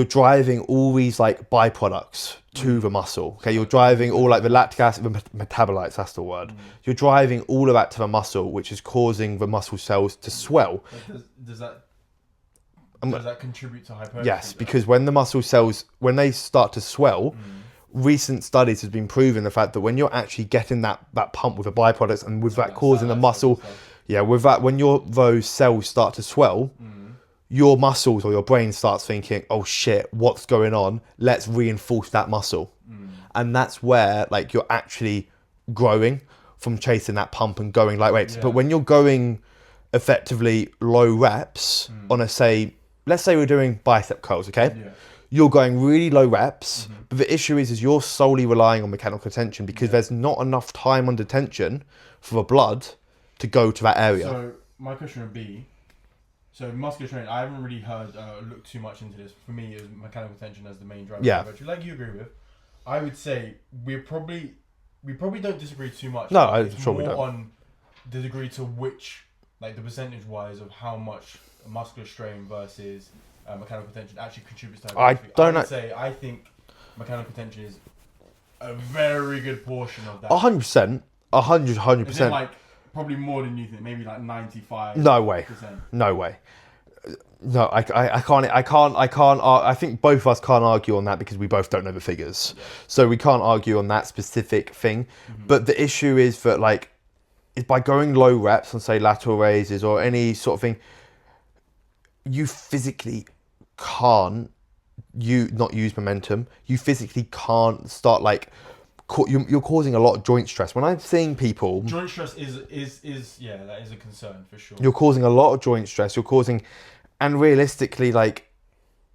driving all these like byproducts to the muscle. Okay, you're driving all like the lactic acid, the metabolites, that's the word. You're driving all of that to the muscle, which is causing the muscle cells to swell. Does that contribute to hypertrophy? Yes, because when the muscle cells, when they start to swell, recent studies has been proving the fact that when you're actually getting that pump with the byproducts, and with that causing the muscle, with that, when those cells start to swell, your muscles or your brain starts thinking, oh shit, what's going on? Let's reinforce that muscle. And that's where like you're actually growing from chasing that pump and going light weights. But when you're going effectively low reps on let's say we're doing bicep curls, okay? You're going really low reps, but the issue is you're solely relying on mechanical tension, because there's not enough time under tension for the blood to go to that area. So my question would be, so muscular training, I haven't really looked too much into this. For me, it was mechanical tension as the main driver. Yeah. Like you agree with. I would say we probably don't disagree too much. No, I'm sure we don't. On the degree to which, like the percentage wise of how much muscular strain versus mechanical tension actually contributes to hypertrophy. I think mechanical tension is a very good portion of that. 100%. 100%. Like probably more than you think. Maybe like 95%. No way. No, I can't. I think both of us can't argue on that, because we both don't know the figures. So we can't argue on that specific thing. But the issue is that like, is by going low reps on say lateral raises or any sort of thing, you physically can't not use momentum. You physically can't start like, you're causing a lot of joint stress. When I'm seeing people, joint stress is that is a concern for sure. You're causing a lot of joint stress. And realistically, like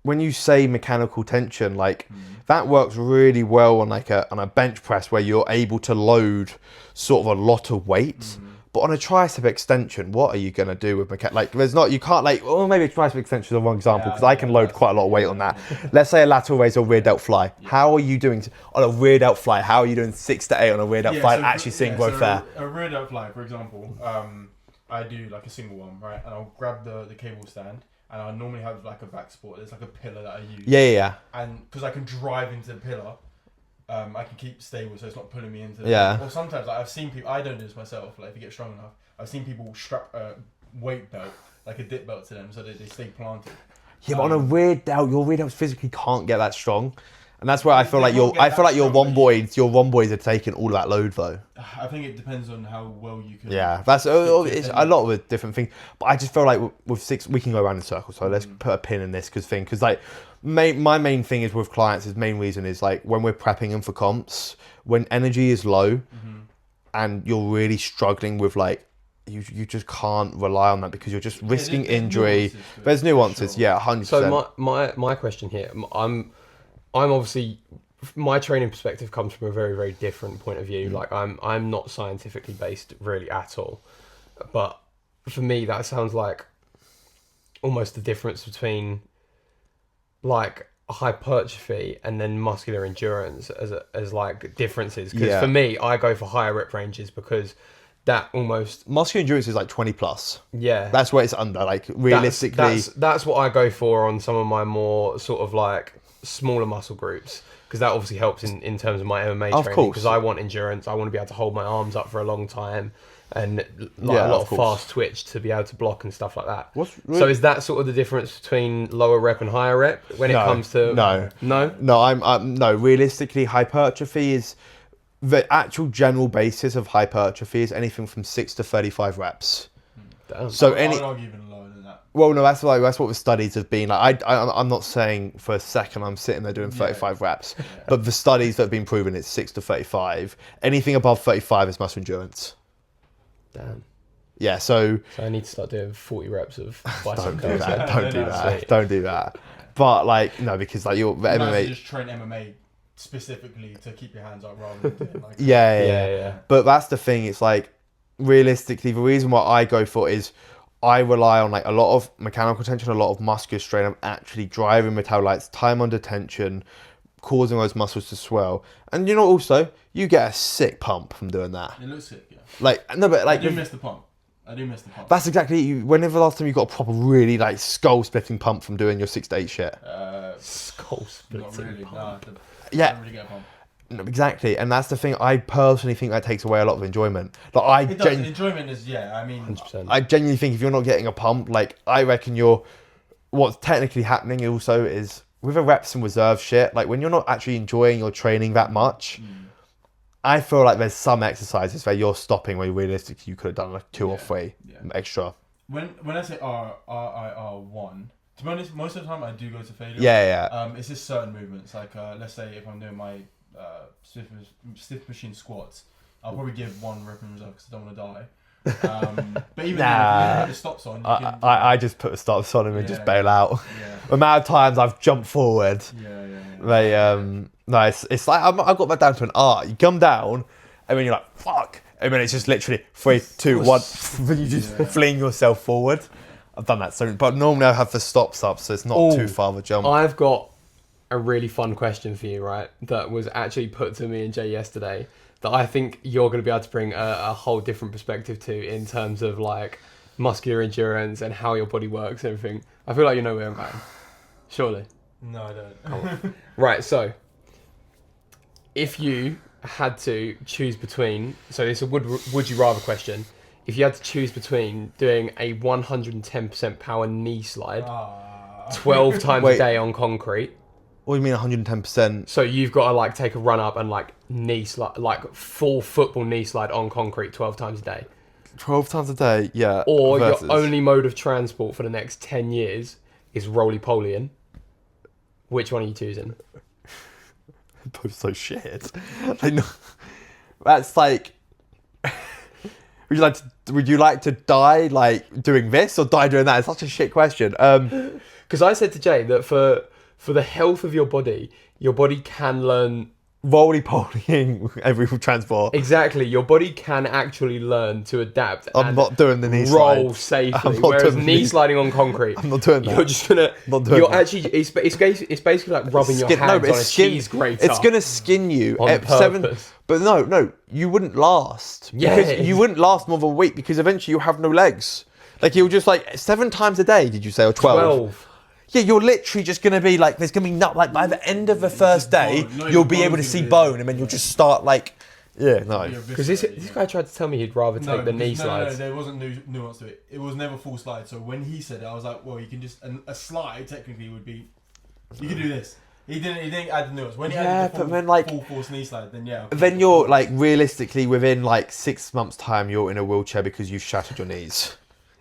when you say mechanical tension, like that works really well on like on a bench press where you're able to load sort of a lot of weight. But on a tricep extension, what are you going to do with like you can't like, maybe a tricep extension is one example, because I can load quite a lot of weight on that. Let's say a lateral raise or rear delt fly. How are you doing on a rear delt fly? How are you doing 6 to 8 on a rear delt fly and actually seeing growth there? A rear delt fly, for example, I do like a single one, right? And I'll grab the cable stand, and I normally have like a back support. There's like a pillar that I use. Yeah. And because I can drive into the pillar, I can keep stable, so it's not pulling me into the... Yeah. Or sometimes, like, I've seen people... I don't do this myself, like, if you get strong enough, I've seen people strap a weight belt, like a dip belt to them, so they stay planted. Yeah, but on a rear delt, your rear delts physically can't get that strong. And that's where I feel like your rhomboids are taking all of that load, though. I think it depends on how well you can... Yeah, that's it's a lot of a different thing. But I just feel like with 6, we can go around in circles, so let's put a pin in this, because like... My main thing is with clients, his main reason is like when we're prepping them for comps, when energy is low and you're really struggling with like, you just can't rely on that, because you're just risking injury. There's nuances, sure. 100%. So my question here, I'm obviously, my training perspective comes from a very, very different point of view. Like I'm not scientifically based really at all, but for me that sounds like almost the difference between like hypertrophy and then muscular endurance as like differences, because for me I go for higher rep ranges, because that almost muscular endurance is like 20 plus. That's where it's under, like realistically that's what I go for on some of my more sort of like smaller muscle groups, because that obviously helps in terms of my MMA training, because I want endurance. I want to be able to hold my arms up for a long time, and like a lot of fast twitch to be able to block and stuff like that. So is that sort of the difference between lower rep and higher rep when it comes to... No, realistically hypertrophy is... The actual general basis of hypertrophy is anything from 6 to 35 reps. Damn. So I would argue even lower than that. well, no, that's what the studies have been. Like, I'm not saying for a second I'm sitting there doing 35 reps, but the studies that have been proven it's 6 to 35. Anything above 35 is muscle endurance. Damn. Yeah, so I need to start doing 40 reps of bicep don't do curls. that. Yeah. Don't do that. Sweet. Don't do that. But like, no, because like the You might as well MMA. just train MMA specifically to keep your hands up rather than doing like. Yeah. But that's the thing. It's like realistically, the reason why I go for it is I rely on like a lot of mechanical tension, a lot of muscular strain. I'm actually driving metabolites, time under tension, causing those muscles to swell. And you know, also you get a sick pump from doing that. It looks sick, yeah. Like no, but like I do miss the pump. that's exactly you. Whenever the last time you got a proper really like skull splitting pump from doing your 6 to 8 shit. Skull splitting Not really. pump. Nah, Yeah. don't really get a pump. No, exactly, and that's the thing. I personally think that takes away a lot of enjoyment. Like It does. Enjoyment is, I mean, 100%. I genuinely think if you're not getting a pump, like I reckon what's technically happening also is with a reps and reserve shit. Like when you're not actually enjoying your training that much, I feel like there's some exercises where you're stopping where realistically you could have done like 2 or 3 extra. when I say RIR1, to be honest, most of the time I do go to failure. Yeah. It's just certain movements. Like let's say if I'm doing my stiff machine squats, I'll probably give 1 rep in reserve because I don't want to die. But even then, if you put the stops on, you can. I just put the stops on him and just bail out. Yeah. The amount of times I've jumped forward. Yeah. No, it's like I've got that down to an art. You come down, and then you're like, fuck. And then it's just literally 3, 2, 1. Then you just fling yourself forward. I've done that so, but normally I have the stops up, so it's not too far of a jump. I've got a really fun question for you, right? That was actually put to me and Jay yesterday. That I think you're going to be able to bring a whole different perspective to in terms of like muscular endurance and how your body works and everything. I feel like you know where I'm going. Surely. No, I don't. Right, so if you had to choose between, so this is a would you rather question. If you had to choose between doing a 110% power knee slide 12 times a day on concrete. What do you mean 110%? So you've got to like take a run up and like knee slide, like full football knee slide on concrete 12 times a day. 12 times a day, yeah. Or versus- your only mode of transport for the next 10 years is roly-polying. Which one are you choosing? Both so shit. Like, no, that's like. Would you like to die like doing this or die doing that? It's such a shit question. Because I said to Jay that for the health of your body can learn. Roly-polying every transport. Exactly, your body can actually learn to adapt. I'm and not doing the knee roll slide. safely. I'm not Whereas doing the knee knee- sliding on concrete, I'm not doing that. You're just gonna. Not doing You're that. actually. It's basically like rubbing your hands on a cheese grater. It's gonna skin you. On purpose. But no, you wouldn't last. Yeah. Because you wouldn't last more than a week because eventually you'll have no legs. Like you'll just like 7 times a day. Did you say or 12? Yeah, you're literally just gonna be like, there's gonna be like by the end of the first day, you'll be able to see bone, and then you'll just start like, no. Because this guy tried to tell me he'd rather take the knee slides. No, there wasn't nuance to it. It was never full slide. So when he said it, I was like, well, you can just a slide technically would be, you can do this. He didn't add the nuance. When he added the full force knee slide, then yeah. Then you're like realistically within like 6 months' time, you're in a wheelchair because you've shattered your knees.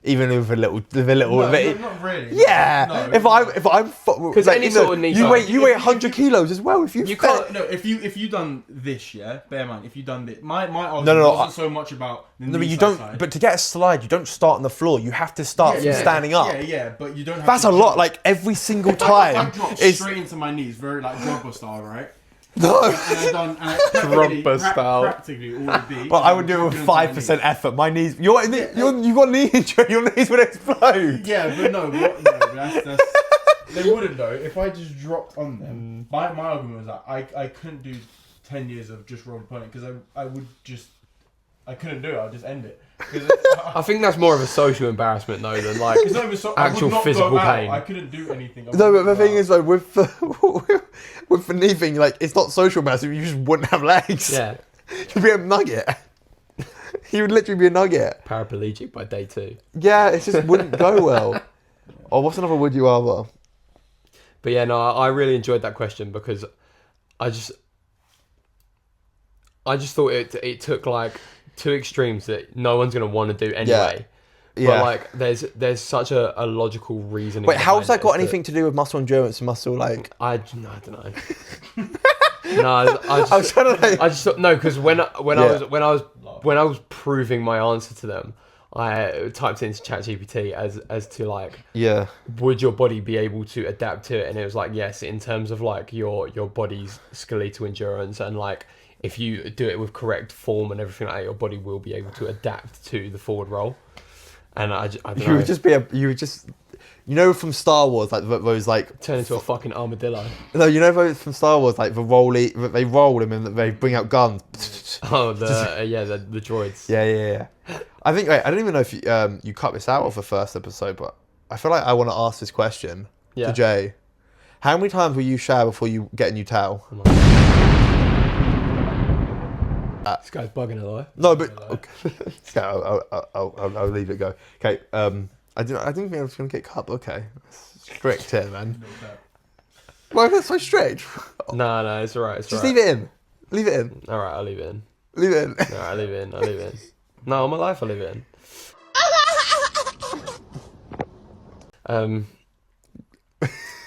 Even with a little. No, not really. Yeah. No, if I'm because any sort of knee slide, you weigh 100 kilos as well. You can't. No, if you done this, bear in mind, if you done this, my argument wasn't so much about. No, but you don't. Slide. But to get a slide, you don't start on the floor. You have to start from standing up. Yeah, but you don't. Have That's to a lot. Like every single time. I dropped straight into my knees, very like Drogba style, right? No. And I done Drogba style. Practically all the beat. But I would do it with 5% effort. My knees. You got knee injury. Your knees would explode. Yeah, but no. That's they wouldn't though. If I just dropped on them, my argument was that I couldn't do 10 years of just roll opponent because I couldn't do it. I'd just end it. I think that's more of a social embarrassment though than like It's not even actual physical pain. I couldn't do anything. No, but the thing is though, with the knee thing, like it's not social massive. You just wouldn't have legs. Yeah. You'd be a nugget. You would literally be a nugget. Paraplegic by day 2. Yeah, it just wouldn't go well. Oh, what's another would you rather? But yeah, no, I really enjoyed that question because I just thought it took like 2 extremes that no one's going to want to do anyway. Yeah. But like, there's such a logical reasoning. Wait, how's behind that it got as to- anything to do with muscle endurance and muscle like? I don't know. No, I I was trying to like. just thought, no, because when I Yeah. was proving my answer to them, I typed it into ChatGPT as to like, Yeah. would your body be able to adapt to it? And it was like, yes, in terms of like your body's skeletal endurance, and like if you do it with correct form and everything like that, your body will be able to adapt to the forward roll. And I don't You know, would just from Star Wars, like those like turn into a fucking armadillo. no, those from Star Wars, like they roll them and they bring out guns. Oh, the droids. Yeah. I think I don't even know if you cut this out of the first episode, but I feel like I want to ask this question Yeah. to Jay. How many times will you shower before you get a new towel? This guy's bugging it though. No, but okay. Yeah, I'll leave it go. Okay, I didn't think I was gonna get cut. But okay, strict here, man. Why that's so strict? No, it's alright. Just leave it in. Leave it in. Alright, I'll leave it in. Leave it in. Alright, I'll leave it in. No, all my life I'll leave it in.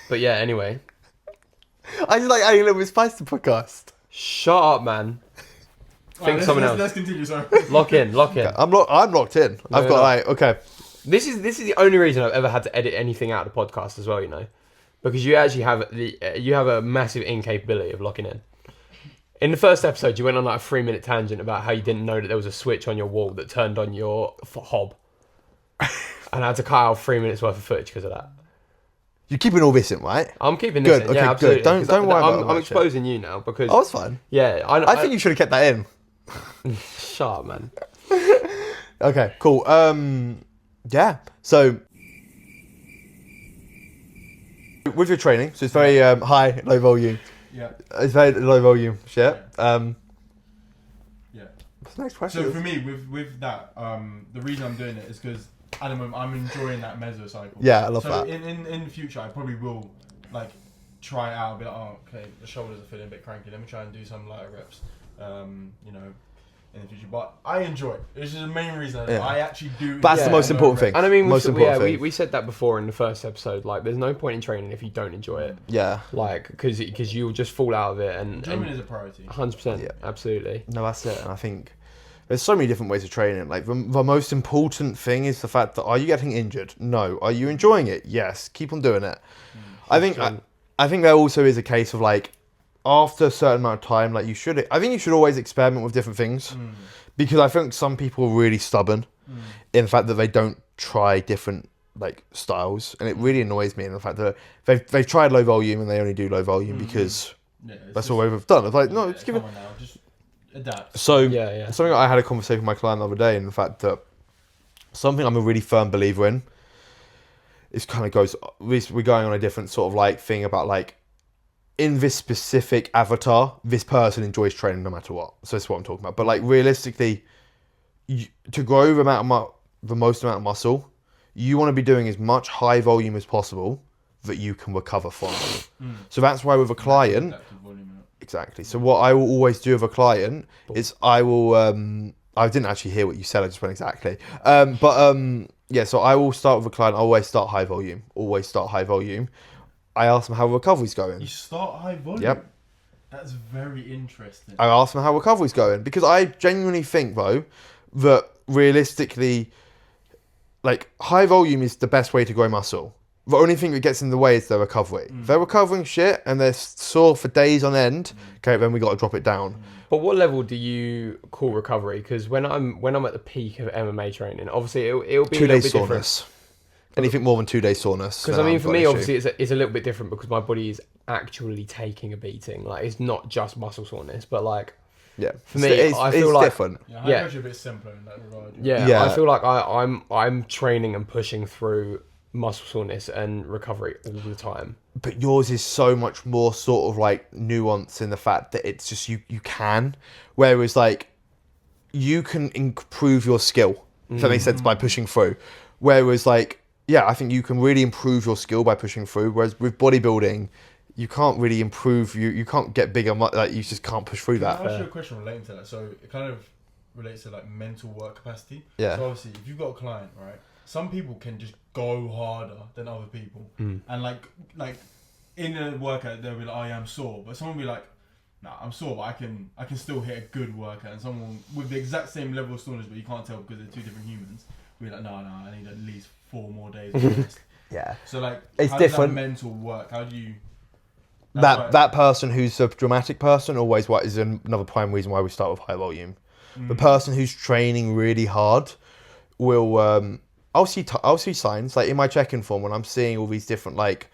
But yeah, anyway. I just like adding a little bit of spice to the podcast. Shut up, man. Think someone else. Let's continue. Sorry. Lock in. Okay, I'm locked in. I've got like okay. This is the only reason I've ever had to edit anything out of the podcast as well, because you actually have a massive incapability of locking in. In the first episode, you went on like a 3-minute tangent about how you didn't know that there was a switch on your wall that turned on your hob, and I had to cut out 3 minutes worth of footage because of that. You're keeping all this in, right? I'm keeping this Good, in. okay, Yeah, good. absolutely. Don't 'Cause worry about I'm that exposing you now because Oh, it's fine. yeah, I think you should have kept that in. Shut up, man. Okay, cool. Yeah. So with your training, so it's very high, low volume. Yeah. It's very low volume shit. Yeah. What's the next question? So for me, with that, the reason I'm doing it is because at the moment I'm enjoying that mesocycle. Yeah, I love so that. In the future, I probably will like try it out. Be like, oh, okay, the shoulders are feeling a bit cranky. Let me try and do some lighter reps. In the future, but I enjoy it. It's just the main reason I actually do. That's the most important thing. And I mean, we we said that before in the first episode. Like, there's no point in training if you don't enjoy it. Yeah. Like, because you'll just fall out of it. And Enjoyment is a priority. 100%. Yeah. Absolutely. No, that's it. And I think there's so many different ways of training. Like the most important thing is the fact that are you getting injured? No. Are you enjoying it? Yes. Keep on doing it. I think there also is a case of like after a certain amount of time, like you should always experiment with different things because I think some people are really stubborn in the fact that they don't try different like styles, and it really annoys me in the fact that they've tried low volume and they only do low volume because that's all they've done. It's like no, just give it. Now, just adapt. So Yeah. something I had a conversation with my client the other day, and the fact that something I'm a really firm believer in is kind of goes. We're going on a different sort of like thing about like in this specific avatar, this person enjoys training no matter what. So that's what I'm talking about. But like realistically, to grow the most amount of muscle, you want to be doing as much high volume as possible that you can recover from. So that's why with a client. Exactly. So what I will always do with a client is I will. I didn't actually hear what you said. I just went exactly. Yeah. So I will start with a client. I always start high volume. I ask them how recovery's going. You start high volume. Yep. That's very interesting. I ask them how recovery's going because I genuinely think though that realistically, like high volume is the best way to grow muscle. The only thing that gets in the way is their recovery. If they're recovering shit and they're sore for days on end, okay, then we got to drop it down. But what level do you call recovery? Because when I'm at the peak of MMA training, obviously it'll be 2 a little days bit different. soreness. Anything more than 2 days soreness. Because I mean, for me, obviously, it's a little bit different because my body is actually taking a beating. Like, it's not just muscle soreness, but like, yeah, for me, I feel like different. Yeah, high pressure a bit simpler in that regard. Yeah, I feel like I'm training and pushing through muscle soreness and recovery all the time. But yours is so much more sort of like nuance in the fact that it's just you can, whereas like you can improve your skill. If that makes sense, by pushing through. Whereas like. Yeah, I think you can really improve your skill by pushing through. Whereas with bodybuilding, you can't really improve. You can't get bigger. Like you just can't push through that. Can I ask you a question relating to that? So it kind of relates to like mental work capacity. Yeah. So obviously, if you've got a client, right? some people can just go harder than other people, and like in a workout they'll be like, oh yeah, I'm sore, but someone will be like, nah, I'm sore, but I can still hit a good workout, and someone with the exact same level of soreness, but you can't tell because they're two different humans, will be like, no, I need at least 4 more days of rest. Yeah. So like, it's how different. Does that mental work? How do you? That person who's a dramatic person always is another prime reason why we start with high volume. The person who's training really hard will I'll see signs like in my check-in form when I'm seeing all these different like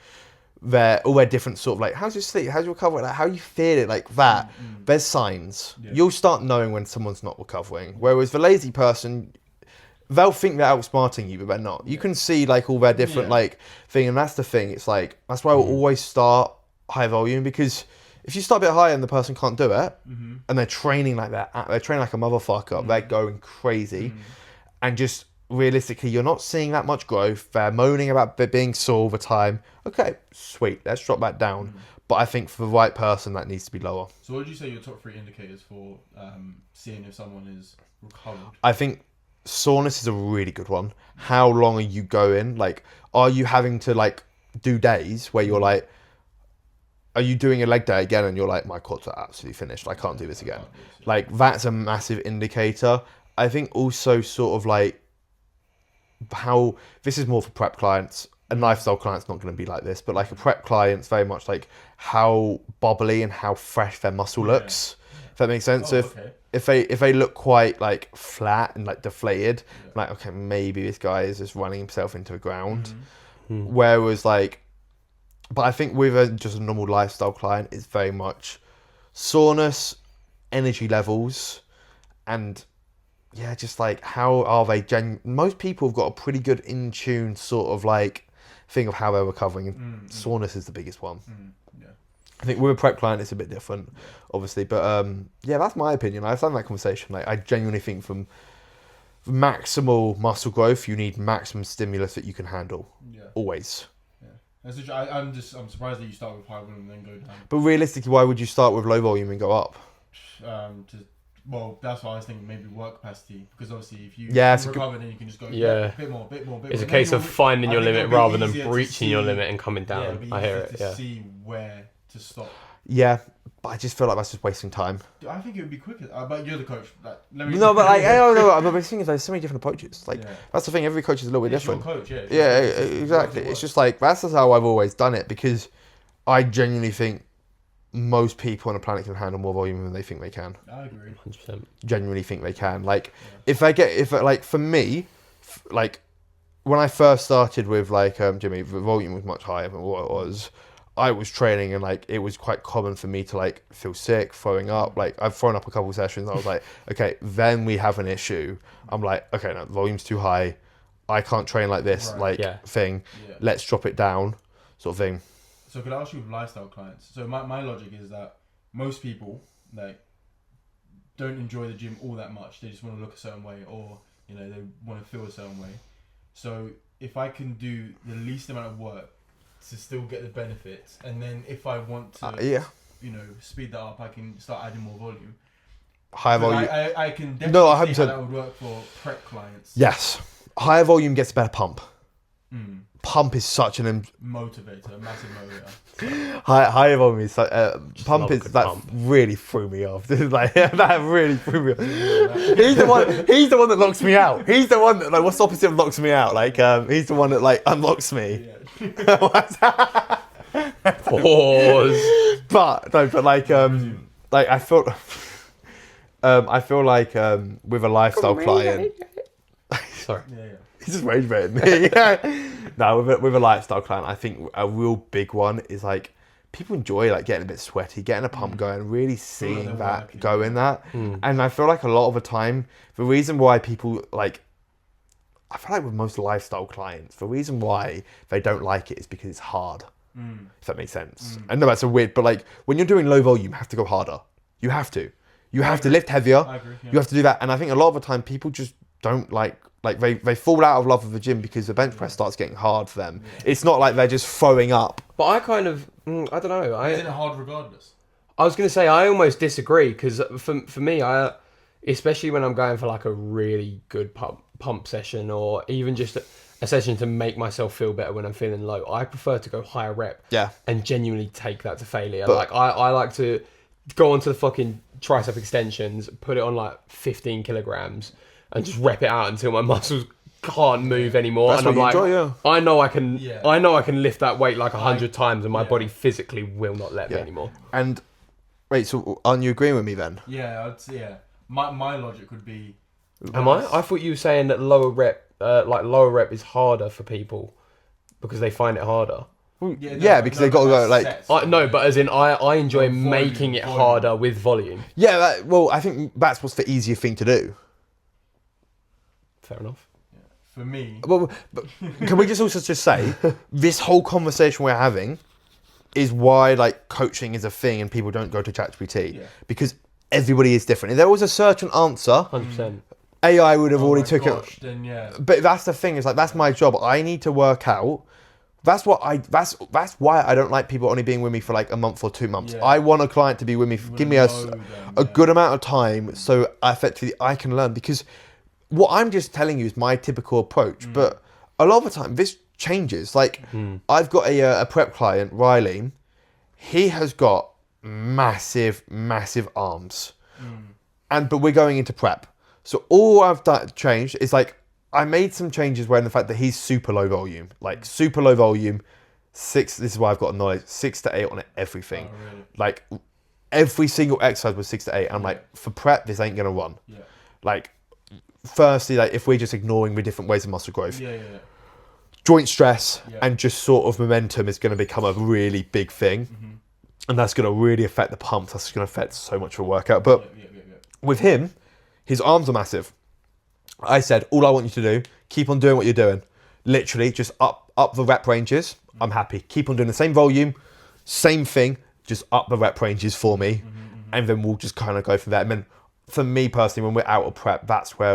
all their different sort of like how's your sleep, how's your recovery, like how you feel it, like that. There's signs. Yeah. You'll start knowing when someone's not recovering. Whereas the lazy person, they'll think they're outsmarting you, but they're not. You can see like all their different like thing, and that's the thing. It's like that's why we'll always start high volume, because if you start a bit higher and the person can't do it, and they're training like that, they're training like a motherfucker, they're going crazy, and just realistically, you're not seeing that much growth. They're moaning about being sore all the time. Okay, sweet, let's drop that down. But I think for the right person, that needs to be lower. So what would you say your top 3 indicators for seeing if someone is recovered? I think soreness is a really good one. How long are you going? Like, are you having to like do days where you're like, are you doing a leg day again and you're like, my quads are absolutely finished, I can't do this again. Like, that's a massive indicator. I think also sort of like how, this is more for prep clients, and lifestyle clients not going to be like this, but like a prep client's very much like how bubbly and how fresh their muscle looks. If that makes sense. So if they look quite like flat and like deflated, like, okay, maybe this guy is just running himself into the ground. Whereas like, but I think with just a normal lifestyle client, it's very much soreness, energy levels, and yeah, just like how are they most people have got a pretty good in tune sort of like thing of how they're recovering, and soreness is the biggest one. I think with a prep client it's a bit different, obviously, but yeah, that's my opinion. I've had that conversation. Like, I genuinely think from maximal muscle growth, you need maximum stimulus that you can handle. Always. I'm surprised that you start with high volume and then go down. But realistically, why would you start with low volume and go up? Well, that's what I was thinking. Maybe work capacity, because obviously if you recover, then you can just go a bit more. It's a case of finding your limit rather than breaching your limit and coming down. I hear it. To see where to stop. Yeah, but I just feel like that's just wasting time. I think it would be quicker. But you're the coach. Like, no, but like, I don't know. But the thing is, there's so many different approaches. Like, that's the thing. Every coach is a little bit different. Your coach, yeah, exactly. It's just like that's just how I've always done it, because I genuinely think most people on the planet can handle more volume than they think they can. I agree. 100%. Genuinely think they can. Like, if like for me, like when I first started with like Jimmy, the volume was much higher than what it was. I was training and like it was quite common for me to like feel sick, throwing up. Like, I've thrown up a couple of sessions. I was like, okay, then we have an issue. I'm like, okay, no, the volume's too high. I can't train like this, thing. Let's drop it down, sort of thing. So could I ask you with lifestyle clients? So my logic is that most people like don't enjoy the gym all that much. They just want to look a certain way, or they want to feel a certain way. So if I can do the least amount of work to still get the benefits, and then if I want to, speed that up, I can start adding more volume. Higher volume. I can definitely see how that would work for prep clients. Yes, higher volume gets a better pump. Pump is such an motivator, a massive motivator. Higher volume is pump is that pump. Really threw me off. Like, that really threw me off. He's the one that locks me out. He's the one that, like, what's the opposite of locks me out? Like, he's the one that like unlocks me. Pause. But like I feel like with a lifestyle client. Sorry. He's just rage baiting me. No, with a lifestyle client, I think a real big one is like people enjoy like getting a bit sweaty, getting a pump going, really seeing that go in that. And I feel like a lot of the time, the reason why people like, I feel like with most lifestyle clients, the reason why they don't like it is because it's hard. If that makes sense. I know that's a weird, but like when you're doing low volume, you have to go harder. You have to. You have to lift heavier. I agree, You have to do that. And I think a lot of the time people just don't like they fall out of love with the gym because the bench press starts getting hard for them. It's not like they're just throwing up. But I kind of, I don't know. Isn't it hard regardless? I was going to say, I almost disagree, because for me, especially when I'm going for like a really good pump session, or even just a session to make myself feel better when I'm feeling low. I prefer to go higher rep. Yeah. And genuinely take that to failure. But, like I like to go onto the fucking tricep extensions, put it on like 15 kilograms, and just rep it out until my muscles can't move anymore. That's and what I'm you like, enjoy, yeah. I know I can. Yeah. I know I can lift that weight like 100 times, and my Yeah. body physically will not let me Yeah. anymore. And wait, so aren't you agreeing with me then? Yeah, I'd say, yeah. My logic would be. Am I? I thought you were saying that lower rep is harder for people because they find it harder. Yeah, because they've got to go like. No, but as in I enjoy Volume, making it volume. harder with volume. Yeah, well, I think that's what's the easier thing to do. Fair enough. For me, Well, but can we just also just say this whole conversation we're having is why like coaching is a thing and people don't go to ChatGPT because everybody is different. If there was a search and answer, 100%. AI would have oh already my took gosh, it. then yeah. But that's the thing. Is like that's my job. I need to work out. That's why I don't like people only being with me for like a month or 2 months. Yeah. I want a client to be with me. Give me a Yeah. good amount of time so effectively I can learn, because what I'm just telling you is my typical approach. But a lot of the time this changes. Like I've got a prep client, Riley. He has got massive arms, but we're going into prep. So all I've changed is like I made some changes where in the fact that he's super low volume, this is why I've got knowledge, 6 to 8 on everything. Oh, really? Like every single exercise was 6 to 8. I'm like, for prep, this ain't gonna run. Yeah. Like, firstly, like if we're just ignoring the different ways of muscle growth, Yeah. joint stress Yeah. and just sort of momentum is gonna become a really big thing. And that's gonna really affect the pumps. That's gonna affect so much of a workout. But Yeah. with him, his arms are massive. I said, all I want you to do, keep on doing what you're doing. Literally, just up the rep ranges. I'm happy. Keep on doing the same volume, same thing, just up the rep ranges for me. And then we'll just kind of go from there. And then for me personally, when we're out of prep, that's where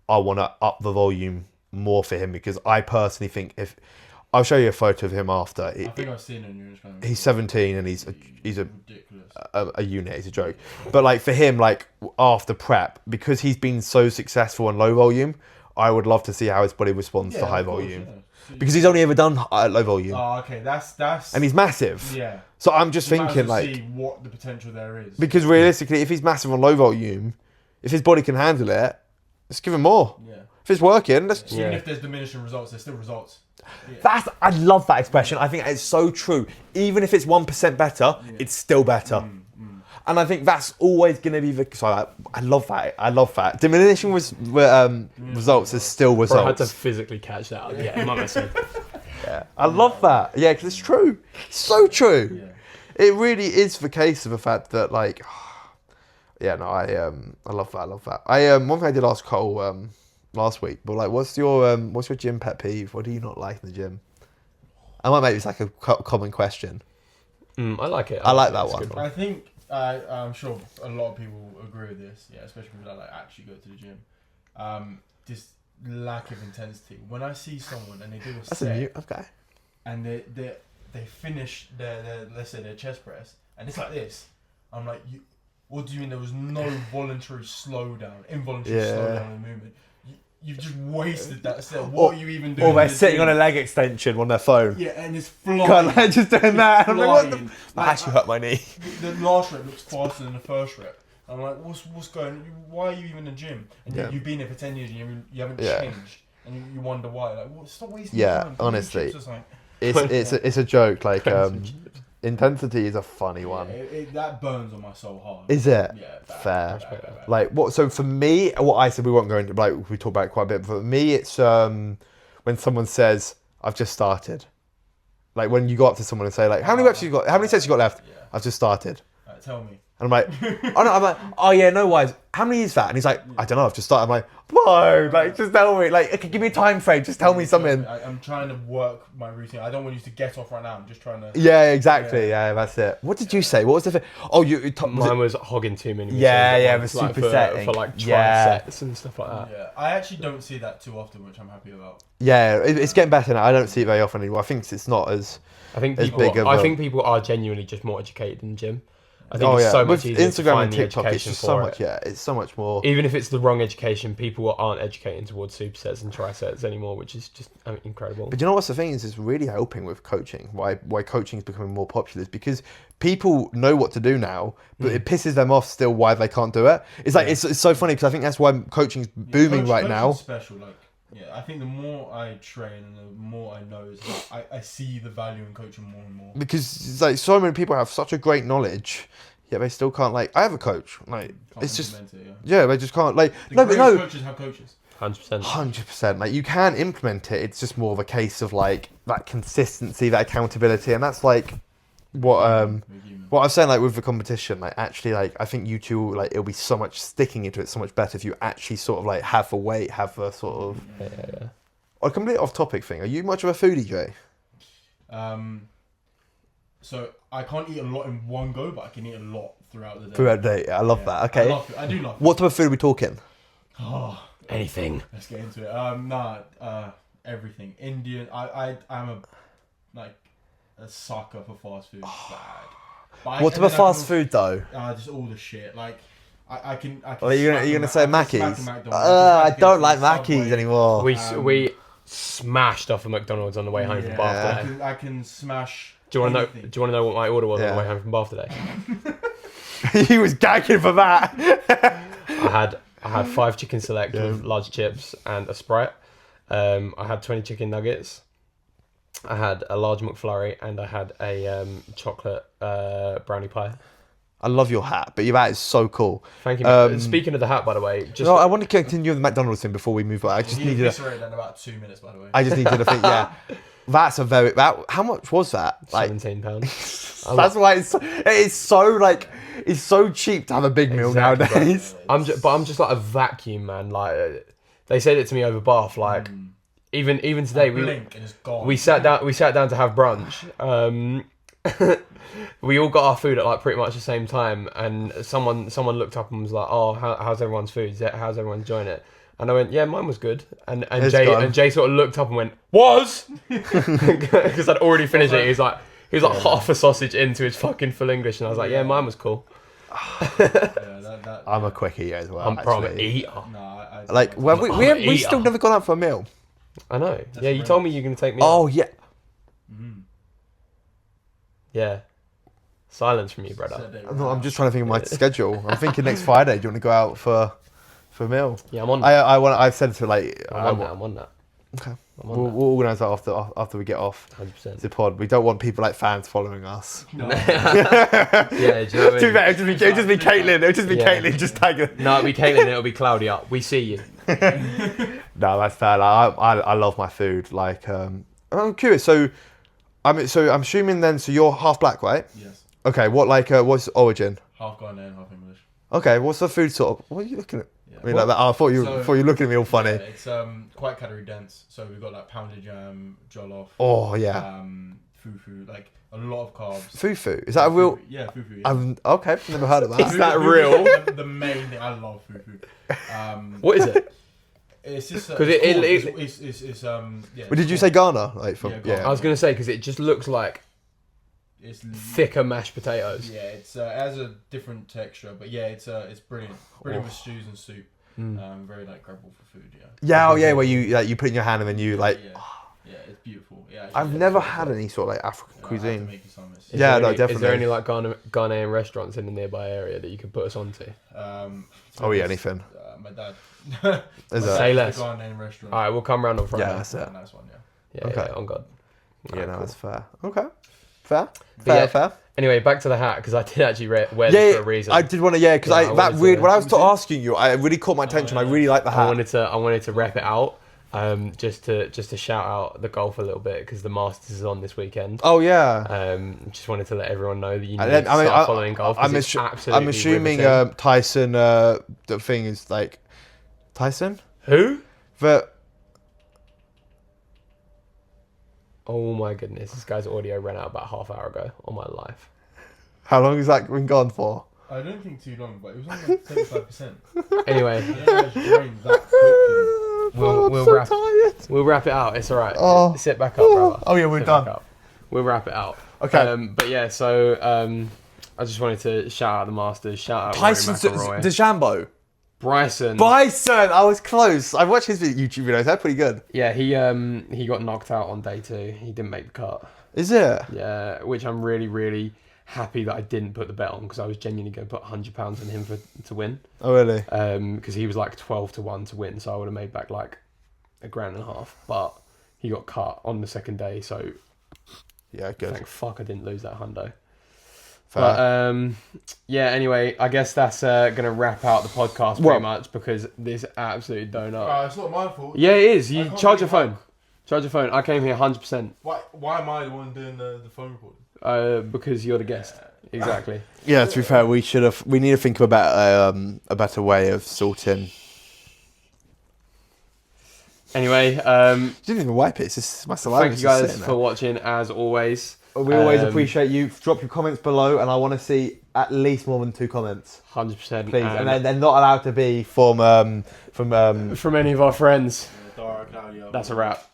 I want to up the volume more for him, because I personally think I'll show you a photo of him after. I think I've seen it in your Instagram. He's 17 and he's a ridiculous. a unit. He's a joke. But like for him, like after prep, because he's been so successful on low volume, I would love to see how his body responds to high of course, volume. yeah. Because he's only ever done low volume. Oh, okay, that's. And he's massive. Yeah. So I'm just You might as thinking well like, see what the potential there is. because realistically, if he's massive on low volume, if his body can handle it, let's give him more. Yeah. If it's working, let's. Even if there's diminishing results, there's still results. Yeah. I love that expression. I think it's so true. Even if it's 1% better, it's still better. And I think that's always going to be the. So I love that. I love that. Diminishing results is still Bro, I had results. to physically catch that. Yeah, my message. Yeah, I love that. Yeah, because it's true. So true. Yeah. It really is the case of the fact that like, yeah, no, I love that. I love that. One thing I did ask Cole last week, but like, what's your gym pet peeve? What do you not like in the gym? I might make this like a common question. I like it. I like that It's a one. good I think I'm sure a lot of people agree with this. Yeah, especially people that like actually go to the gym. This lack of intensity. When I see someone and they do a That's set a new. Okay. and they finish their let's say their chest press and it's like this, I'm like, what do you mean there was no voluntary slowdown, involuntary slowdown in the movement? You've just wasted that set. What are you even doing? Or they're sitting on a leg extension on their phone. Yeah, and it's flying. God, like, just doing that. I'm like, what the? Flying. That actually hurt my knee. The last rep looks faster than the first rep. I'm like, what's going? Why are you even in the gym? And you've been here for 10 years and you haven't changed, and you wonder why. Like, stop wasting your time. Honestly, Chips, like, it's a joke. Like intensity is a funny one. that burns on my soul hard. Is it? Yeah. Fair. Bad. Like what? So for me, what I said we won't go into, like we talked about it quite a bit. For me, it's when someone says, "I've just started." Like when you go up to someone and say, "Like, how many reps you got? How many sets you got left?" Yeah. I've just started. Tell me. And I'm like, oh no, I'm like, oh yeah, no worries. How many is that? And he's like, I don't know, I've just started. I'm like, bro, like just tell me, like, okay, give me a time frame, just tell me something. I'm trying to work my routine. I don't want you to get off right now. I'm just trying to. Yeah, exactly. Yeah, that's it. What did you say? What was the thing? Oh, Mine was hogging too many. Yeah, machines the at once, super setting. for like Yeah. sets and stuff like that. Yeah, I actually don't see that too often, which I'm happy about. Yeah, it's getting better now. I don't see it very often anymore. I think it's not as. I think As people. big of I a- think people are genuinely just more educated in the gym. I think it's so much With easier to Instagram find and the TikTok, it's education just for so it. much. Yeah, it's so much more. Even if it's the wrong education, people aren't educating towards supersets and trisets anymore, which is just incredible. But you know what's the thing is, it's really helping with coaching. Why coaching is becoming more popular is because people know what to do now, but it pisses them off still why they can't do it. It's like it's so funny because I think that's why coaching's booming right now. Special, like I think the more I train and the more I know, is like, I see the value in coaching more and more. Because it's like so many people have such a great knowledge, yet they still can't. Like I have a coach, like Can't it's just implement it, yeah, they just can't. Like The greatest coaches have coaches. 100%. 100%. Like you can implement it. It's just more of a case of like that consistency, that accountability, and that's like what I was saying, like with the competition. Like actually, like I think you two, like it'll be so much sticking into it so much better if you actually sort of like have the weight, have the sort of. Yeah. A complete off-topic thing. Are you much of a foodie, Jay? So I can't eat a lot in one go, but I can eat a lot throughout the day. Throughout the day, I love that. Okay. I do love it. What type of food are we talking? Oh, Anything. let's get into it. Everything. Indian. I'm a sucker for fast food. Bad. But What type of fast food though? Just all the shit. Like I can. Are you gonna say Mackey's? McDonald's. I don't like Subway. Mackey's anymore. We smashed off a McDonald's on the way home from Bath today. I can smash. Do you want to know? anything. Do you want to know what my order was on Yeah. the way home from Bath today? He was gagging for that. I had 5 chicken select with large chips and a Sprite. I had 20 chicken nuggets. I had a large McFlurry and I had a chocolate brownie pie. I love your hat, but your hat is so cool. Thank you. Speaking of the hat, by the way, just No, I want to continue with the McDonald's thing before we move on. I just He need you. eviscerated in about 2 minutes, by the way. I just need you to think. Yeah, that's a very. How much was that? Like £17. that's why it's so like it's so cheap to have a big meal Exactly, bro. nowadays. I'm just like a vacuum, man. Like they said it to me over Bath. Like even today, Blink and it's gone. we sat down to have brunch. We all got our food at like pretty much the same time, and someone looked up and was like, "Oh, how's everyone's food? How's everyone enjoying it?" And I went, "Yeah, mine was good." And It's Jay gone. and Jay sort of looked up and went, "Was?" Because I'd already finished it. He was like half a sausage into his fucking full English, and I was like, "Yeah, mine was cool." I'm a quick eater as well. I'm probably actually. eater. No, I Like, well, we eater. still never gone out for a meal. I know. Yeah, you right. told me you're gonna take me. Oh out. yeah. Yeah. Silence from you, brother. No, I'm just trying to think of my schedule. I'm thinking next Friday. Do you want to go out for a meal? Yeah, I'm on. I've said to like. I'm on that. Okay. I'm on We'll organise that after we get off 100%. the pod. We don't want people like fans following us. No. Yeah, do you know what I mean? It'll just be Caitlin. It'll just be Yeah. Caitlin just tagging. No, it'll be Caitlin. It'll be cloudy up. We see you. No, that's fair. Like, I love my food. Like, I'm curious. So I'm assuming then. So you're half black, right? Yes. Okay. What what's origin? Half Ghanaian, half English. Okay. What's the food sort of? What are you looking at? Yeah. I mean, like that. I thought you were looking at me all funny. Yeah, it's quite calorie dense. So we've got like pounded jam, jollof. Oh yeah. Fufu, like a lot of carbs. Fufu. Is that a real? Yeah, fufu. Yeah. Okay. Never heard of that. Is that Fufu real? is the main thing. I love fufu. What is it? It's just 'Cause it's yeah. But did you say Ghana? Like from Yeah, yeah. Ghana. I was gonna say because it just looks like It's thicker mashed potatoes. Yeah, it has a different texture, but yeah, it's brilliant. Brilliant with stews and soup. Very like grabbable for food. Yeah. Yeah. Oh yeah. Where you like you put in your hand and then you like. Yeah, it's beautiful. Yeah. I've never had any sort of like African I have to cuisine. make you some. It's- Is Yeah, there no, any, Is definitely. there any like Ghanaian restaurants in the nearby area that you could put us onto? Oh yeah, anything. My dad. Is Say that? less. less. Ghanaian restaurant. All right, we'll come round on Friday. Yeah, that's it. Nice one. Yeah. Yeah, Okay. yeah, on God. Yeah, Alright, no, cool. that's fair. Okay. Fair. yeah, Fair. Anyway, back to the hat because I did actually wear Yeah, this for a reason. I did want to. Yeah, because Yeah, I that wanted weird. to- When I was asking you, I really caught my attention. yeah. I really like the I hat. wanted to rep it out, just to shout out the golf a little bit because the Masters is on this weekend. Oh yeah. Just wanted to let everyone know that you need And then, to I mean, start following golf. 'cause it's absolutely I'm assuming riveting. Tyson. The thing is like Tyson. Who? But Oh my goodness, this guy's audio ran out about half hour ago on my life. how long has that been gone for? I don't think too long, but it was only like 75%. Anyway, I don't know if it's drained that quickly. We'll so wrap- tired. we'll wrap it out. It's all right. Oh. Sit back up, brother. Oh yeah, we're Sit back done. up. We'll wrap it out. Okay. But yeah, so I just wanted to shout out the Masters. Shout out Tyson Rory McIlroy. DeChambeau. Bryson. I was close. I watched his YouTube videos. They're pretty good. Yeah, he got knocked out on day 2. He didn't make the cut. Is it? Yeah, which I'm really, really happy that I didn't put the bet on because I was genuinely going to put £100 on him to win. Oh, really? Because he was like 12-1 to win, so I would have made back like $1.5 grand. But he got cut on the second day, so Yeah, good. thank fuck I didn't lose that hundo. Fair. But yeah, anyway, I guess that's going to wrap out the podcast pretty much because this absolute donut. It's not my fault. Yeah, it is. You I can't charge your believe phone. Charge your phone. I came here 100%. Why am I the one doing the phone recording? Because you're the guest. Exactly. Yeah, to be fair, we need to think about a better way of sorting. Anyway, You didn't even wipe it. It's just my saliva. thank you guys for watching as always. We always appreciate you. Drop your comments below, and I want to see at least more than 2 comments, 100%. please. And they're not allowed to be from from any of our friends. Dara, Claudia. That's a wrap.